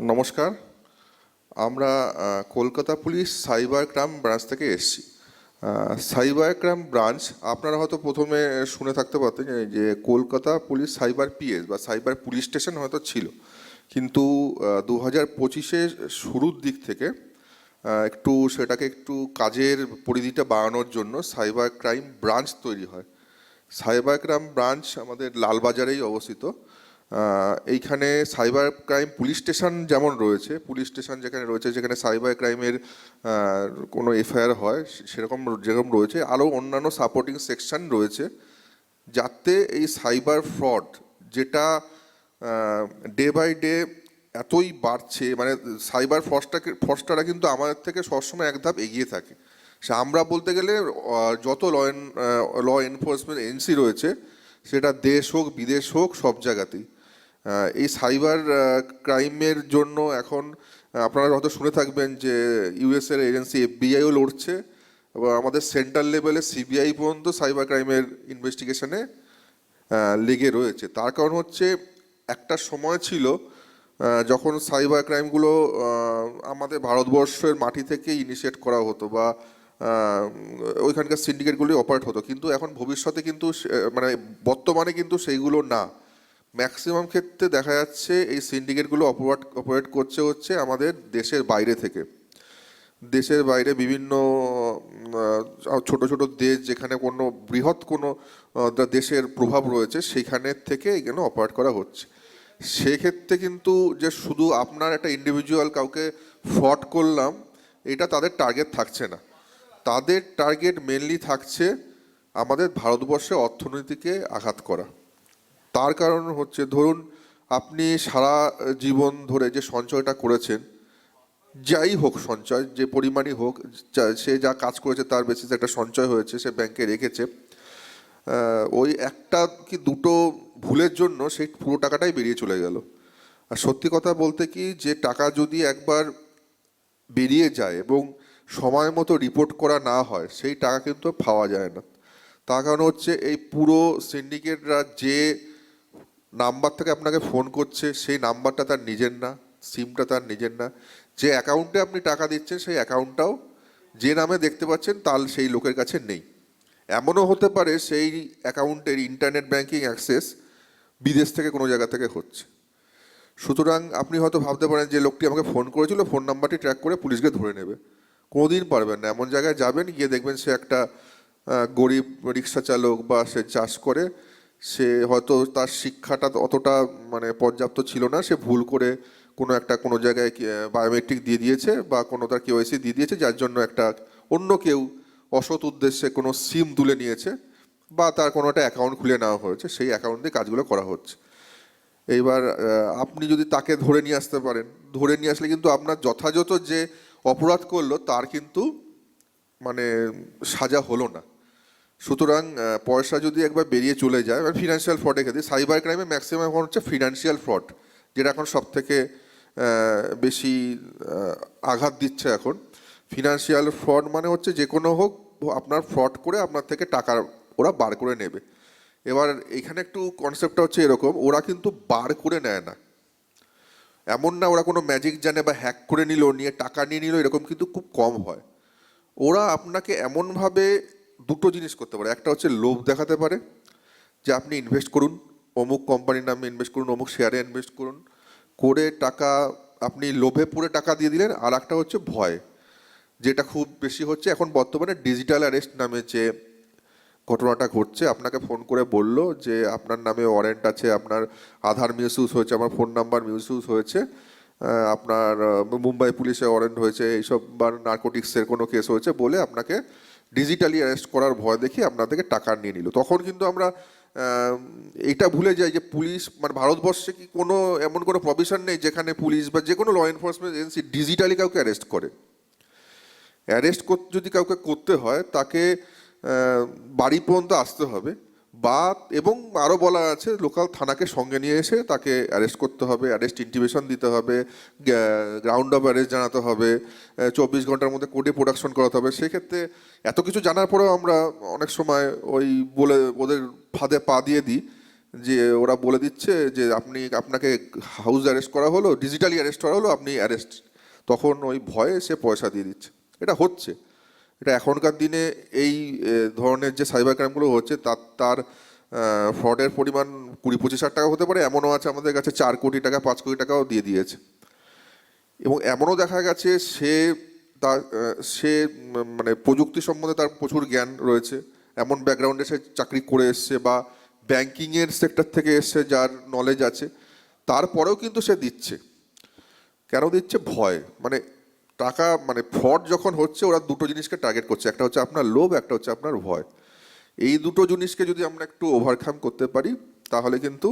নমস্কার। আমরা Kolkata police cyber crime branch থেকে এসেছি। সাইবার ক্রাইম ব্রাঞ্চ আপনারা হয়তো প্রথমে শুনে থাকতে পারতেন যে কলকাতা পুলিশ সাইবার পিএস বা সাইবার পুলিশ স্টেশন হয়তো ছিল, কিন্তু 2025-এর শুরুর দিক থেকে একটু সেটাকে একটু কাজের পরিধিটা বাড়ানোর জন্য সাইবার ক্রাইম ব্রাঞ্চ তৈরি হয়। সাইবার ক্রাইম ব্রাঞ্চ আমাদের লালবাজারেই অবস্থিত। এইখানে সাইবার ক্রাইম পুলিশ স্টেশন যেমন রয়েছে, পুলিশ স্টেশন যেখানে রয়েছে যেখানে সাইবার ক্রাইমের কোনো এফআইআর হয় সেরকম যেরকম রয়েছে, আরও অন্যান্য সাপোর্টিং সেকশন রয়েছে, যাতে এই সাইবার ফ্রড যেটা ডে বাই ডে এতই বাড়ছে, মানে সাইবার ফ্রডস্টাররা কিন্তু আমাদের থেকে সবসময় এক ধাপ এগিয়ে থাকে। সে আমরা বলতে গেলে যত ল এনফোর্সমেন্ট এজেন্সি রয়েছে, সেটা দেশ হোক বিদেশ হোক সব জায়গাতেই এই সাইবার ক্রাইমের জন্য এখন আপনারা হয়তো শুনে থাকবেন যে ইউএসের এজেন্সি এফবিআইও লড়ছে, এবং আমাদের সেন্ট্রাল লেভেলে সিবিআই পর্যন্ত সাইবার ক্রাইমের ইনভেস্টিগেশনে লেগে রয়েছে। তার কারণ হচ্ছে একটা সময় ছিল যখন সাইবার ক্রাইমগুলো আমাদের ভারতবর্ষের মাটি থেকে ইনিশিয়েট করা হতো বা ওইখানকার সিন্ডিকেটগুলি অপারেট হতো, কিন্তু এখন ভবিষ্যতে কিন্তু মানে বর্তমানে কিন্তু সেইগুলো না। ম্যাক্সিমাম ক্ষেত্রে দেখা যাচ্ছে এই সিন্ডিকেটগুলো অপারেট হচ্ছে আমাদের দেশের বাইরে থেকে। দেশের বাইরে বিভিন্ন ছোট ছোট দেশ যেখানে কোনো বৃহৎ কোনো দেশের প্রভাব রয়েছে সেইখানে থেকে এখানে অপারেট করা হচ্ছে। সেক্ষেত্রে কিন্তু যে শুধু আপনার একটা ইন্ডিভিজুয়াল কাউকে ফ্রড করলাম এটা তাদের টার্গেট থাকছে না, তাদের টার্গেট মেনলি থাকছে আমাদের ভারতবর্ষের অর্থনীতিকে আঘাত করা। তার কারণ হচ্ছে, ধরুন আপনি সারা জীবন ধরে যে সঞ্চয়টা করেছেন, যাই হোক সঞ্চয় যে পরিমাণই হোক, সে যা কাজ করেছে তার বেসিসে একটা সঞ্চয় হয়েছে, সে ব্যাংকে রেখেছে, ওই একটা কি দুটো ভুলের জন্য সেই পুরো টাকাটাই বেরিয়ে চলে গেল। আর সত্যি কথা বলতে কি, যে টাকা যদি একবার বেরিয়ে যায় এবং সময় মতো রিপোর্ট করা না হয়, সেই টাকা কিন্তু পাওয়া যায় না। তার কারণ হচ্ছে এই পুরো সিন্ডিকেটরা যে নাম্বার থেকে আপনাকে ফোন করছে সেই নাম্বারটা তার নিজের না, সিমটা তার নিজের না, যে অ্যাকাউন্টে আপনি টাকা দিচ্ছেন সেই অ্যাকাউন্টটাও যে নামে দেখতে পাচ্ছেন তার সেই লোকের কাছে নেই। এমনও হতে পারে সেই অ্যাকাউন্টের ইন্টারনেট ব্যাংকিং অ্যাক্সেস বিদেশ থেকে কোনো জায়গা থেকে হচ্ছে। সুতরাং আপনি হয়তো ভাবতে পারেন যে লোকটি আমাকে ফোন করেছিল, ফোন নাম্বারটি ট্র্যাক করে পুলিশকে ধরে নেবে। কোনোদিন পারবেন না। এমন জায়গায় যাবেন, গিয়ে দেখবেন সে একটা গরিব রিক্সা চালক বা সে চাষ করে, সে হয়তো তার শিক্ষাটা অতটা মানে পর্যাপ্ত ছিল না, সে ভুল করে কোনো জায়গায় বায়োমেট্রিক দিয়ে দিয়েছে বা কোনো তার কেওয়াইসি দিয়ে দিয়েছে, যার জন্য একটা অন্য কেউ অসৎ উদ্দেশ্যে কোনো সিম তুলে নিয়েছে বা তার কোনো একটা অ্যাকাউন্ট খুলে নেওয়া হয়েছে, সেই অ্যাকাউন্ট দিয়ে কাজগুলো করা হচ্ছে। এইবার আপনি যদি তাকে ধরে নিয়ে আসতে পারেন, ধরে নিয়ে আসলে কিন্তু আপনার যথাযথ যে অপরাধ করলো তার কিন্তু মানে সাজা হলো না। সুতরাং পয়সা যদি একবার বেরিয়ে চলে যায়, ফিনান্সিয়াল ফ্রডের ক্ষেত্রে সাইবার ক্রাইমে ম্যাক্সিমাম এখন হচ্ছে ফিনান্সিয়াল ফ্রড, যেটা এখন সব থেকে বেশি আঘাত দিচ্ছে এখন। ফিনান্সিয়াল ফ্রড মানে হচ্ছে যে কোনো হোক আপনার ফ্রড করে আপনার থেকে টাকা ওরা বার করে নেবে। এবার এখানে একটু কনসেপ্টটা হচ্ছে এরকম, ওরা কিন্তু বার করে নেয় না, এমন না ওরা কোনো ম্যাজিক জানে বা হ্যাক করে নিয়ে টাকা নিয়ে নিল, এরকম কিন্তু খুব কম হয়। ওরা আপনাকে এমনভাবে দুটো জিনিস করতে পারে। একটা হচ্ছে লোভ দেখাতে পারে যে আপনি ইনভেস্ট করুন, অমুক কোম্পানির নামে ইনভেস্ট করুন, অমুক শেয়ারে ইনভেস্ট করুন, করে টাকা আপনি লোভে পড়ে টাকা দিয়ে দিলেন। আর একটা হচ্ছে ভয়, যেটা খুব বেশি হচ্ছে এখন বর্তমানে ডিজিটাল অ্যারেস্ট নামে যে ঘটনাটা ঘটছে। আপনাকে ফোন করে বলল যে আপনার নামে ওয়ারেন্ট আছে, আপনার আধার মিসইউজ হয়েছে, আমার ফোন নাম্বার মিসইউজ হয়েছে, আপনার মুম্বাই পুলিশে ওয়ারেন্ট হয়েছে, এইসব বা নার্কোটিক্সের কোনো কেস হয়েছে বলে আপনাকে ডিজিটালি অ্যারেস্ট করার ভয় দেখিয়ে আপনার থেকে টাকা নিয়ে নিল। তখন কিন্তু আমরা এইটা ভুলে যাই যে পুলিশ মানে ভারতবর্ষে কি কোনো এমন কোনো প্রভিশন নেই যেখানে পুলিশ বা যে কোনো ল এনফোর্সমেন্ট এজেন্সি ডিজিটালি কাউকে অ্যারেস্ট করে। অ্যারেস্ট যদি কাউকে করতে হয় তাকে বাড়ি পর্যন্ত আসতে হবে, বা এবং আরও বলা আছে লোকাল থানাকে সঙ্গে নিয়ে এসে তাকে অ্যারেস্ট করতে হবে, অ্যারেস্ট ইন্টিমেশন দিতে হবে, গ্রাউন্ড অফ অ্যারেস্ট জানাতে হবে, 24 ঘন্টার মধ্যে কোর্টে প্রোডাকশন করাতে হবে। সেক্ষেত্রে এত কিছু জানার পরেও আমরা অনেক সময় ওই বলে ওদের ফাঁদে পা দিয়ে দিই যে ওরা বলে দিচ্ছে যে আপনাকে হাউস অ্যারেস্ট করা হলো, ডিজিটালি অ্যারেস্ট করা হলো, আপনি অ্যারেস্ট, তখন ওই ভয়ে সে পয়সা দিয়ে দিচ্ছে। এটা হচ্ছে, এটা এখনকার দিনে এই ধরনের যে সাইবার ক্রাইমগুলো হচ্ছে তার ফ্রডের পরিমাণ 20-25 হাজার টাকা হতে পারে, এমনও আছে আমাদের কাছে 4 কোটি টাকা 5 কোটি টাকাও দিয়ে দিয়েছে। এবং এমনও দেখা গেছে সে মানে প্রযুক্তি সম্বন্ধে তার প্রচুর জ্ঞান রয়েছে, এমন ব্যাকগ্রাউন্ডে সে চাকরি করে এসছে বা ব্যাংকিংয়ের সেক্টর থেকে এসছে, যার নলেজ আছে, তারপরেও কিন্তু সে দিচ্ছে। কেন দিচ্ছে? ভয়। মানে টাকা, মানে ফ্রড যখন হচ্ছে ওরা দুটো জিনিসকে টার্গেট করছে, একটা হচ্ছে আপনার লোভ, একটা হচ্ছে আপনার ভয়। এই দুটো জিনিসকে যদি আমরা একটু ওভারকাম করতে পারি তাহলে কিন্তু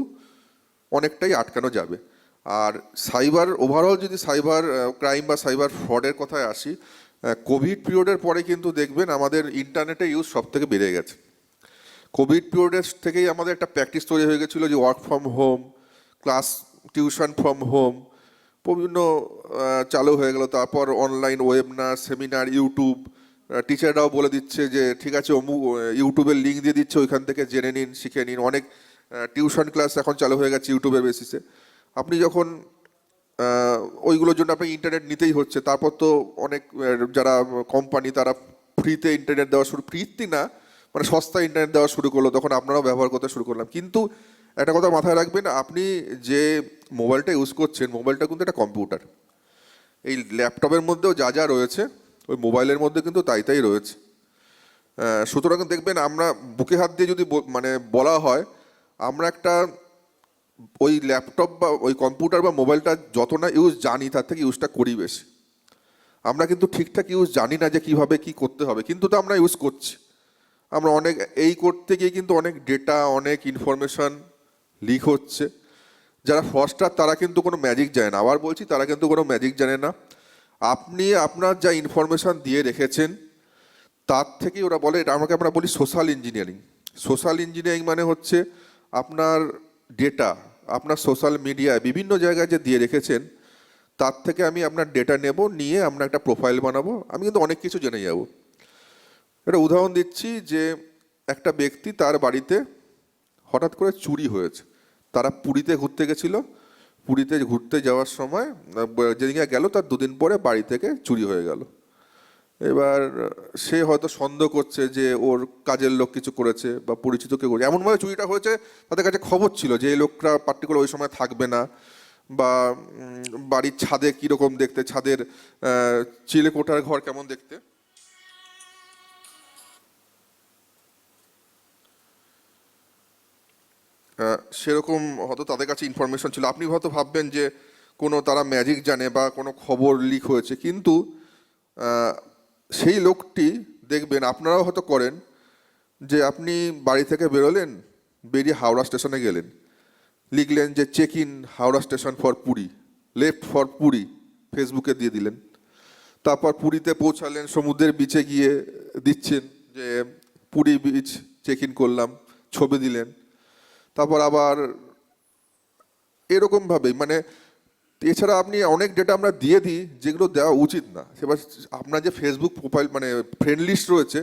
অনেকটাই আটকানো যাবে। আর সাইবার ওভারঅল যদি সাইবার ক্রাইম বা সাইবার ফ্রডের কথায় আসি, কোভিড পিরিয়ডের পরে কিন্তু দেখবেন আমাদের ইন্টারনেটের ইউজ সব থেকে বেড়ে গেছে। কোভিড পিরিয়ডের থেকেই আমাদের একটা প্র্যাকটিস তৈরি হয়ে গেছিলো যে work from home, class, tuition from home বিভিন্ন চালু হয়ে গেল। তারপর অনলাইন ওয়েবিনার, সেমিনার, ইউটিউব, টিচাররাও বলে দিচ্ছে যে ঠিক আছে ইউটিউবের লিঙ্ক দিয়ে দিচ্ছে, ওইখান থেকে জেনে নিন, শিখে নিন। অনেক টিউশন ক্লাস এখন চালু হয়ে গেছে ইউটিউবের বেসিসে। আপনি যখন ওইগুলোর জন্য আপনাকে ইন্টারনেট নিতেই হচ্ছে। তারপর তো অনেক যারা কোম্পানি তারা ফ্রিতে ইন্টারনেট দেওয়া ফ্রিতে না, মানে সস্তা ইন্টারনেট দেওয়া শুরু করলো, তখন আপনারাও ব্যবহার করতে শুরু করলাম। কিন্তু একটা কথা মাথায় রাখবেন, আপনি যে মোবাইলটা ইউজ করছেন, মোবাইলটা কিন্তু একটা কম্পিউটার। এই ল্যাপটপের মধ্যেও যা যা রয়েছে ওই মোবাইলের মধ্যে কিন্তু তাই তাই রয়েছে। সুতরাং দেখবেন আমরা বুকে হাত দিয়ে যদি মানে বলা হয়, আমরা একটা ওই ল্যাপটপ বা ওই কম্পিউটার বা মোবাইলটা যত না ইউজ জানি তার থেকে ইউজটা করি বেশি। আমরা কিন্তু ঠিকঠাক ইউজ জানি না যে কিভাবে কি করতে হবে, কিন্তু তো আমরা ইউজ করছি। আমরা অনেক এই করতে গিয়ে কিন্তু অনেক ডেটা, অনেক ইনফরমেশন লিক হচ্ছে। যারা ফ্রডস্টার তারা কিন্তু কোনো ম্যাজিক জানে না, আবার বলছি তারা কিন্তু কোনো ম্যাজিক জানে না। আপনি আপনার যা ইনফরমেশন দিয়ে রেখেছেন তার থেকেই ওরা বলে, এটা আমরা বলি সোশ্যাল ইঞ্জিনিয়ারিং। সোশ্যাল ইঞ্জিনিয়ারিং মানে হচ্ছে আপনার ডেটা, আপনার সোশ্যাল মিডিয়ায় বিভিন্ন জায়গায় যে দিয়ে রেখেছেন তার থেকে আমি আপনার ডেটা নেব, নিয়ে আমরা একটা প্রোফাইল বানাবো, আমি কিন্তু অনেক কিছু জেনে যাব। একটা উদাহরণ দিচ্ছি যে একটা ব্যক্তি, তার বাড়িতে হঠাৎ করে চুরি হয়েছে। তারা পুরীতে ঘুরতে গেছিল, পুরীতে ঘুরতে যাওয়ার সময় যেদিকে গেল তার 2 দিন পরে বাড়ি থেকে চুরি হয়ে গেল। এবার সে হয়তো সন্দেহ করছে যে ওর কাজের লোক কিছু করেছে বা পরিচিত কেউ করেছে। এমনভাবে চুরিটা হয়েছে তাদের কাছে খবর ছিল যে এই লোকটা পার্টিকুলার ওই সময় থাকবে না, বা বাড়ির ছাদে কীরকম দেখতে, ছাদের চিলেকোঠার ঘর কেমন দেখতে। সেরকম হয়তো তাদের কাছে ইনফরমেশন ছিল। আপনি হয়তো ভাববেন যে কোনো তারা ম্যাজিক জানে বা কোনো খবর লিক হয়েছে, কিন্তু সেই লোকটি দেখবেন, আপনারাও হয়তো করেন, যে আপনি বাড়ি থেকে বেরোলেন, বেরিয়ে হাওড়া স্টেশনে গেলেন, লিখলেন যে check in Howrah station for Puri, left for Puri, ফেসবুকে দিয়ে দিলেন। তারপর পুরীতে পৌঁছালেন, সমুদ্রের বিচে গিয়ে দিচ্ছেন যে পুরী বিচ চেক ইন করলাম, ছবি দিলেন। তারপর আবার এরকমভাবেই, মানে এছাড়া আপনি অনেক ডেটা আমরা দিয়ে দিই যেগুলো দেওয়া উচিত না। এবার আপনার যে ফেসবুক প্রোফাইল মানে ফ্রেন্ড লিস্ট রয়েছে,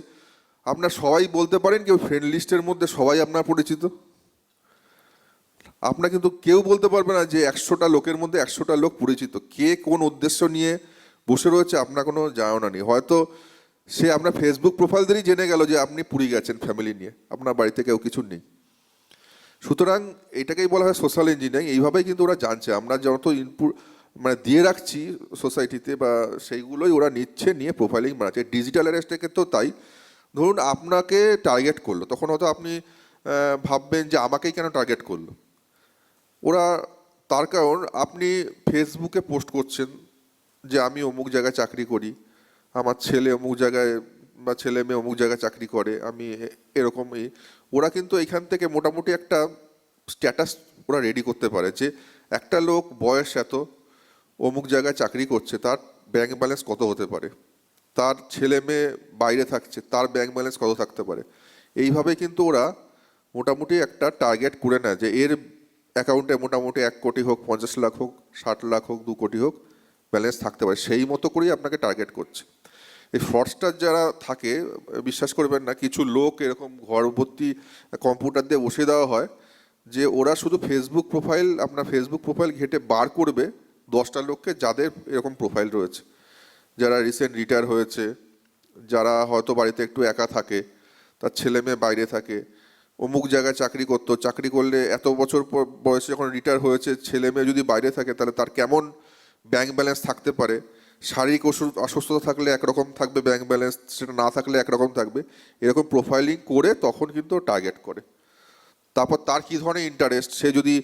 আপনার সবাই বলতে পারেন কেউ ফ্রেন্ড লিস্টের মধ্যে সবাই আপনার পরিচিত? আপনার কিন্তু কেউ বলতে পারবে না যে 100টা লোকের মধ্যে 100টা লোক পরিচিত। কে কোন উদ্দেশ্য নিয়ে বসে রয়েছে আপনার কোনো জানা নেই। হয়তো সে আপনার ফেসবুক প্রোফাইল দিয়েই জেনে গেল যে আপনি পুরী গেছেন ফ্যামিলি নিয়ে, আপনার বাড়িতে কেউ কিছু নেই। সুতরাং এটাকেই বলা হয় সোশ্যাল ইঞ্জিনিয়ারিং। এইভাবেই কিন্তু ওরা জানছে আমরা যত ইনপুট মানে দিয়ে রাখছি সোসাইটিতে, বা সেইগুলোই ওরা নিচ্ছে, নিয়ে প্রোফাইলিং বানাচ্ছে। ডিজিটাল অ্যারেস্টের ক্ষেত্রেও তাই। ধরুন আপনাকে টার্গেট করলো, তখন হয়তো আপনি ভাববেন যে আমাকেই কেন টার্গেট করলো ওরা। তার কারণ আপনি ফেসবুকে পোস্ট করছেন যে আমি অমুক জায়গায় চাকরি করি, আমার ছেলে অমুক জায়গায় বা ছেলে মেয়ে অমুক জায়গায় চাকরি করে, আমি এরকমই। ওরা কিন্তু এখান থেকে মোটামুটি একটা স্ট্যাটাস ওরা রেডি করতে পারে যে একটা লোক বয়স এত, অমুক জায়গায় চাকরি করছে, তার ব্যাংক ব্যালেন্স কত হতে পারে, তার ছেলে মেয়ে বাইরে থাকছে, তার ব্যাংক ব্যালেন্স কত থাকতে পারে। এইভাবে কিন্তু ওরা মোটামুটি একটা টার্গেট করে নেয় যে এর অ্যাকাউন্টে মোটামুটি 1 কোটি হোক, 50 লাখ হোক, 60 লাখ হোক, 2 কোটি হোক ব্যালেন্স থাকতে পারে। সেই মতো করেই আপনাকে টার্গেট করছে। এই ফ্রডস্টার যারা থাকে, বিশ্বাস করবেন না, কিছু লোক এরকম ঘর ভর্তি কম্পিউটার দিয়ে বসিয়ে দেওয়া হয়, যে ওরা শুধু আপনার ফেসবুক প্রোফাইল ঘেঁটে বার করবে 10টা লোককে যাদের এরকম প্রোফাইল রয়েছে, যারা রিসেন্ট রিটায়ার হয়েছে, যারা হয়তো বাড়িতে একটু একা থাকে, তার ছেলে মেয়ে বাইরে থাকে, অমুক জায়গায় চাকরি করতো, চাকরি করলে এত বছর পর বয়সে যখন রিটায়ার হয়েছে, ছেলে মেয়ে যদি বাইরে থাকে তাহলে তার কেমন ব্যাংক ব্যালেন্স থাকতে পারে, শারীরিক অসুস্থতা থাকলে একরকম থাকবে ব্যাংক ব্যালেন্স, সেটা না থাকলে একরকম থাকবে, এরকম প্রোফাইলিং করে তখন কিন্তু টার্গেট করে। তারপর তার কী ধরনের ইন্টারেস্ট, সে যদি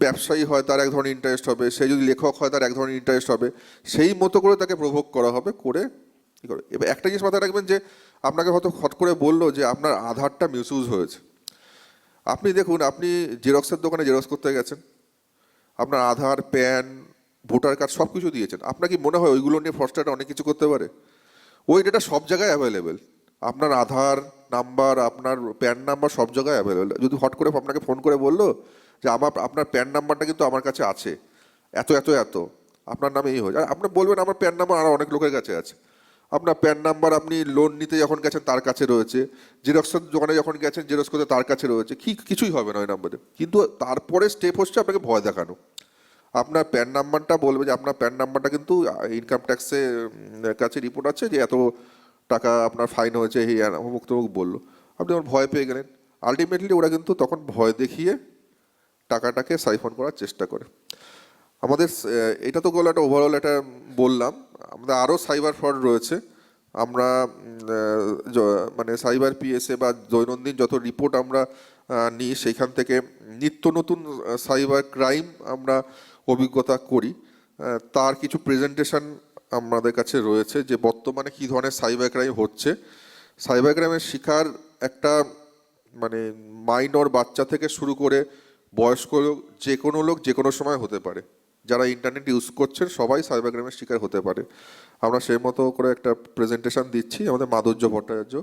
ব্যবসায়ী হয় তার এক ধরনের ইন্টারেস্ট হবে, সে যদি লেখক হয় তার এক ধরনের ইন্টারেস্ট হবে, সেই মতো করে তাকে প্রভোগ করা হবে করে কী করে। এবার একটা জিনিস মাথায় রাখবেন যে আপনাকে হয়তো হট করে বললো যে আপনার আধারটা মিসইউজ হয়েছে। আপনি দেখুন, আপনি জেরক্সের দোকানে জেরক্স করতে গেছেন, আপনার আধার, প্যান, ভোটার কার্ড সব কিছু দিয়েছেন, আপনার কি মনে হয় ওইগুলো নিয়ে ফ্রডস্টাররা অনেক কিছু করতে পারে? ওই ডেটা সব জায়গায় অ্যাভেলেবেল, আপনার আধার নাম্বার, আপনার প্যান নাম্বার সব জায়গায় অ্যাভেলেবেল। যদি হট করে আপনাকে ফোন করে বললো যে আপনার প্যান নাম্বারটা কিন্তু আমার কাছে আছে, এত এত এত আপনার নামে এই হয়েছে, আর আপনি বলবেন আমার প্যান নাম্বার আরও অনেক লোকের কাছে আছে। আপনার প্যান নাম্বার আপনি লোন নিতে যখন গেছেন তার কাছে রয়েছে, জেরক্সের দোকানে যখন গেছেন জেরক্স করতে তার কাছে রয়েছে, কিছুই হবে না ওই নাম্বারে। কিন্তু তারপরে স্টেপ হচ্ছে আপনাকে ভয় দেখানো। আপনার প্যান নাম্বারটা বলবে যে আপনার প্যান নাম্বারটা কিন্তু ইনকাম ট্যাক্সের কাছে রিপোর্ট আছে যে এত টাকা আপনার ফাইন হয়েছে, এই অমুক তমুক বললো, আপনি আমার ভয় পেয়ে গেলেন। আলটিমেটলি ওরা কিন্তু তখন ভয় দেখিয়ে টাকাটাকে সাইফন করার চেষ্টা করে। আমাদের এটা তো গেলো একটা ওভারঅল একটা বললাম, আমাদের আরও সাইবার ফ্রড রয়েছে। আমরা মানে সাইবার পিএসএ বা দৈনন্দিন যত রিপোর্ট আমরা নিই সেখান থেকে নিত্য নতুন সাইবার ক্রাইম আমরা অভিজ্ঞতা করি। তার কিছু প্রেজেন্টেশন আমাদের কাছে রয়েছে যে বর্তমানে কী ধরনের সাইবার ক্রাইম হচ্ছে। সাইবার ক্রাইমের শিকার একটা মানে মাইনর বাচ্চা থেকে শুরু করে বয়স্ক লোক, যে কোনো সময় হতে পারে। যারা ইন্টারনেট ইউজ করছেন সবাই সাইবার ক্রাইমের শিকার হতে পারে। আমরা সেই মতো করে একটা প্রেজেন্টেশন দিচ্ছি, আমাদের মাধুর্য ভট্টাচার্য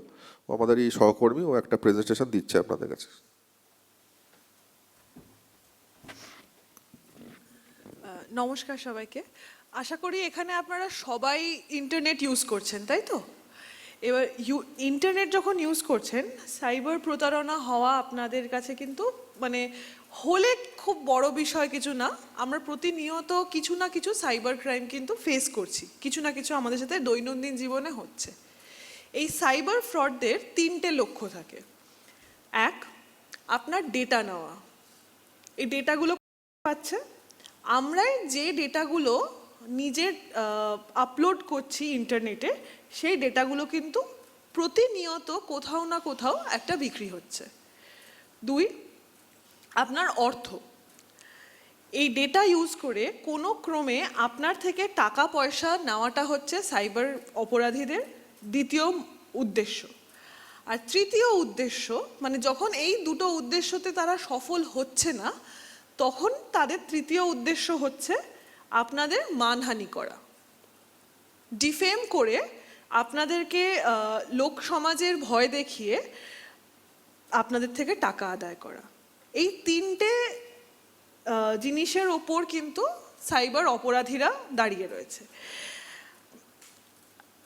আমাদের এই সহকর্মী, ও একটা প্রেজেন্টেশন দিচ্ছে আপনাদের কাছে। নমস্কার সবাইকে। আশা করি এখানে আপনারা সবাই ইন্টারনেট ইউজ করছেন, তাই তো? এবার ইন্টারনেট যখন ইউজ করছেন, সাইবার প্রতারণা হওয়া আপনাদের কাছে কিন্তু মানে হলে খুব বড় বিষয় কিছু না। আমরা প্রতিনিয়ত কিছু না কিছু সাইবার ক্রাইম কিন্তু ফেস করছি, কিছু না কিছু আমাদের সাথে দৈনন্দিন জীবনে হচ্ছে। এই সাইবার ফ্রডদের 3টে লক্ষ্য থাকে। এক, আপনার ডেটা নেওয়া। এই ডেটাগুলো পাচ্ছে, আমরাই যে ডেটাগুলো নিজের আপলোড করছি ইন্টারনেটে, সেই ডেটাগুলো কিন্তু প্রতিনিয়ত কোথাও না কোথাও একটা বিক্রি হচ্ছে। 2, আপনার অর্থ। এই ডেটা ইউজ করে কোনো ক্রমে আপনার থেকে টাকা পয়সা নেওয়াটা হচ্ছে সাইবার অপরাধীদের দ্বিতীয় উদ্দেশ্য। আর তৃতীয় উদ্দেশ্য, মানে যখন এই দুটো উদ্দেশ্যতে তারা সফল হচ্ছে না, তখন তাদের তৃতীয় উদ্দেশ্য হচ্ছে আপনাদের মানহানি করা, ডিফেম করে আপনাদেরকে লোক সমাজের ভয় দেখিয়ে আপনাদের থেকে টাকা আদায় করা। এই 3টে জিনিসের ওপর কিন্তু সাইবার অপরাধীরা দাঁড়িয়ে রয়েছে।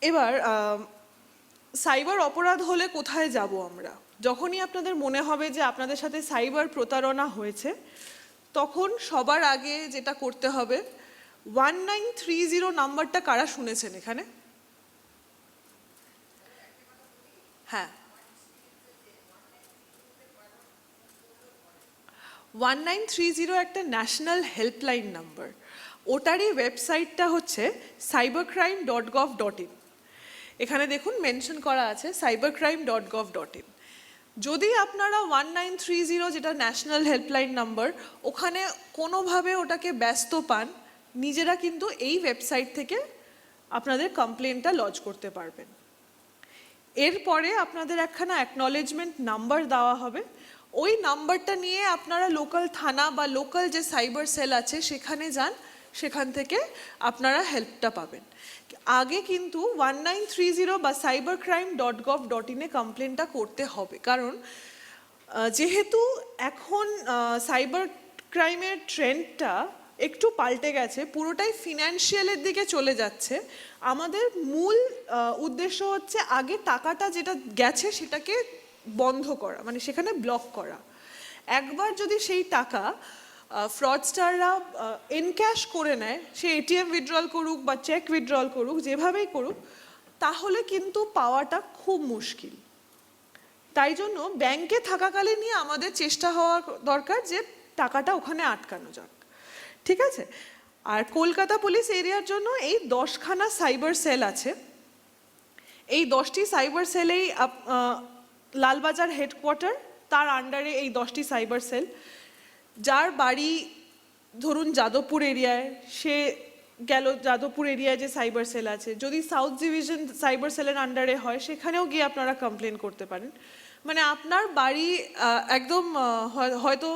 এবার সাইবার অপরাধ হলে কোথায় যাব আমরা? যখনই আপনাদের মনে হবে যে আপনাদের সাথে সাইবার প্রতারণা হয়েছে, তখন সবার আগে যেটা করতে হবে, 1930 নাম্বারটা কারা শুনেছেন এখানে? হ্যাঁ, 1930 একটা ন্যাশনাল হেল্পলাইন নাম্বার। ওটারই ওয়েবসাইটটা হচ্ছে cybercrime.gov.in। এখানে দেখুন মেনশন করা আছে cybercrime.gov.in। যদি আপনারা 1930 যেটা ন্যাশনাল হেল্পলাইন নাম্বার, ওখানে কোনোভাবে ওটাকে ব্যস্ত পান, নিজেরা কিন্তু এই ওয়েবসাইট থেকে আপনাদের কমপ্লেনটা লজ করতে পারবেন। এরপরে আপনাদের একখানা অ্যাকনলেজমেন্ট নাম্বার দেওয়া হবে। ওই নাম্বারটা নিয়ে আপনারা লোকাল থানা বা লোকাল যে সাইবার সেল আছে সেখানে যান, সেখান থেকে আপনারা হেল্পটা পাবেন। আগে কিন্তু 1930 বা cybercrime.gov.in কমপ্লেনটা করতে হবে, কারণ যেহেতু এখন সাইবার ক্রাইমের ট্রেন্ডটা একটু পাল্টে গেছে, পুরোটাই ফিনান্সিয়ালের দিকে চলে যাচ্ছে। আমাদের মূল উদ্দেশ্য হচ্ছে আগে টাকাটা যেটা গেছে সেটাকে বন্ধ করা, মানে সেখানে ব্লক করা। একবার যদি সেই টাকা ফ্রডস্টাররা এনক্যাশ করে নেয়, সে এটিএম উইথড্রল করুক বা চেক উইথড্রল করুক, যেভাবেই করুক, তাহলে কিন্তু পাওয়াটা খুব মুশকিল। তাই জন্য ব্যাংকে থাকাকালীনই আমাদের চেষ্টা হওয়া দরকার যে টাকাটা ওখানে আটকানো যাক, ঠিক আছে? আর কলকাতা পুলিশ এরিয়ার জন্য এই 10খানা সাইবার সেল আছে। এই 10টি সাইবার সেলেই লালবাজার হেডকোয়ার্টার, তার আন্ডারে এই 10টি সাইবার সেল। যার বাড়ি ধরুন যাদবপুর এরিয়ায়, সে গেল যাদবপুর এরিয়ায় যে সাইবার সেল আছে। যদি সাউথ ডিভিশন সাইবার সেলের আন্ডারে হয়, সেখানেও গিয়ে আপনারা কমপ্লেন করতে পারেন। মানে আপনার বাড়ি একদম হয়তো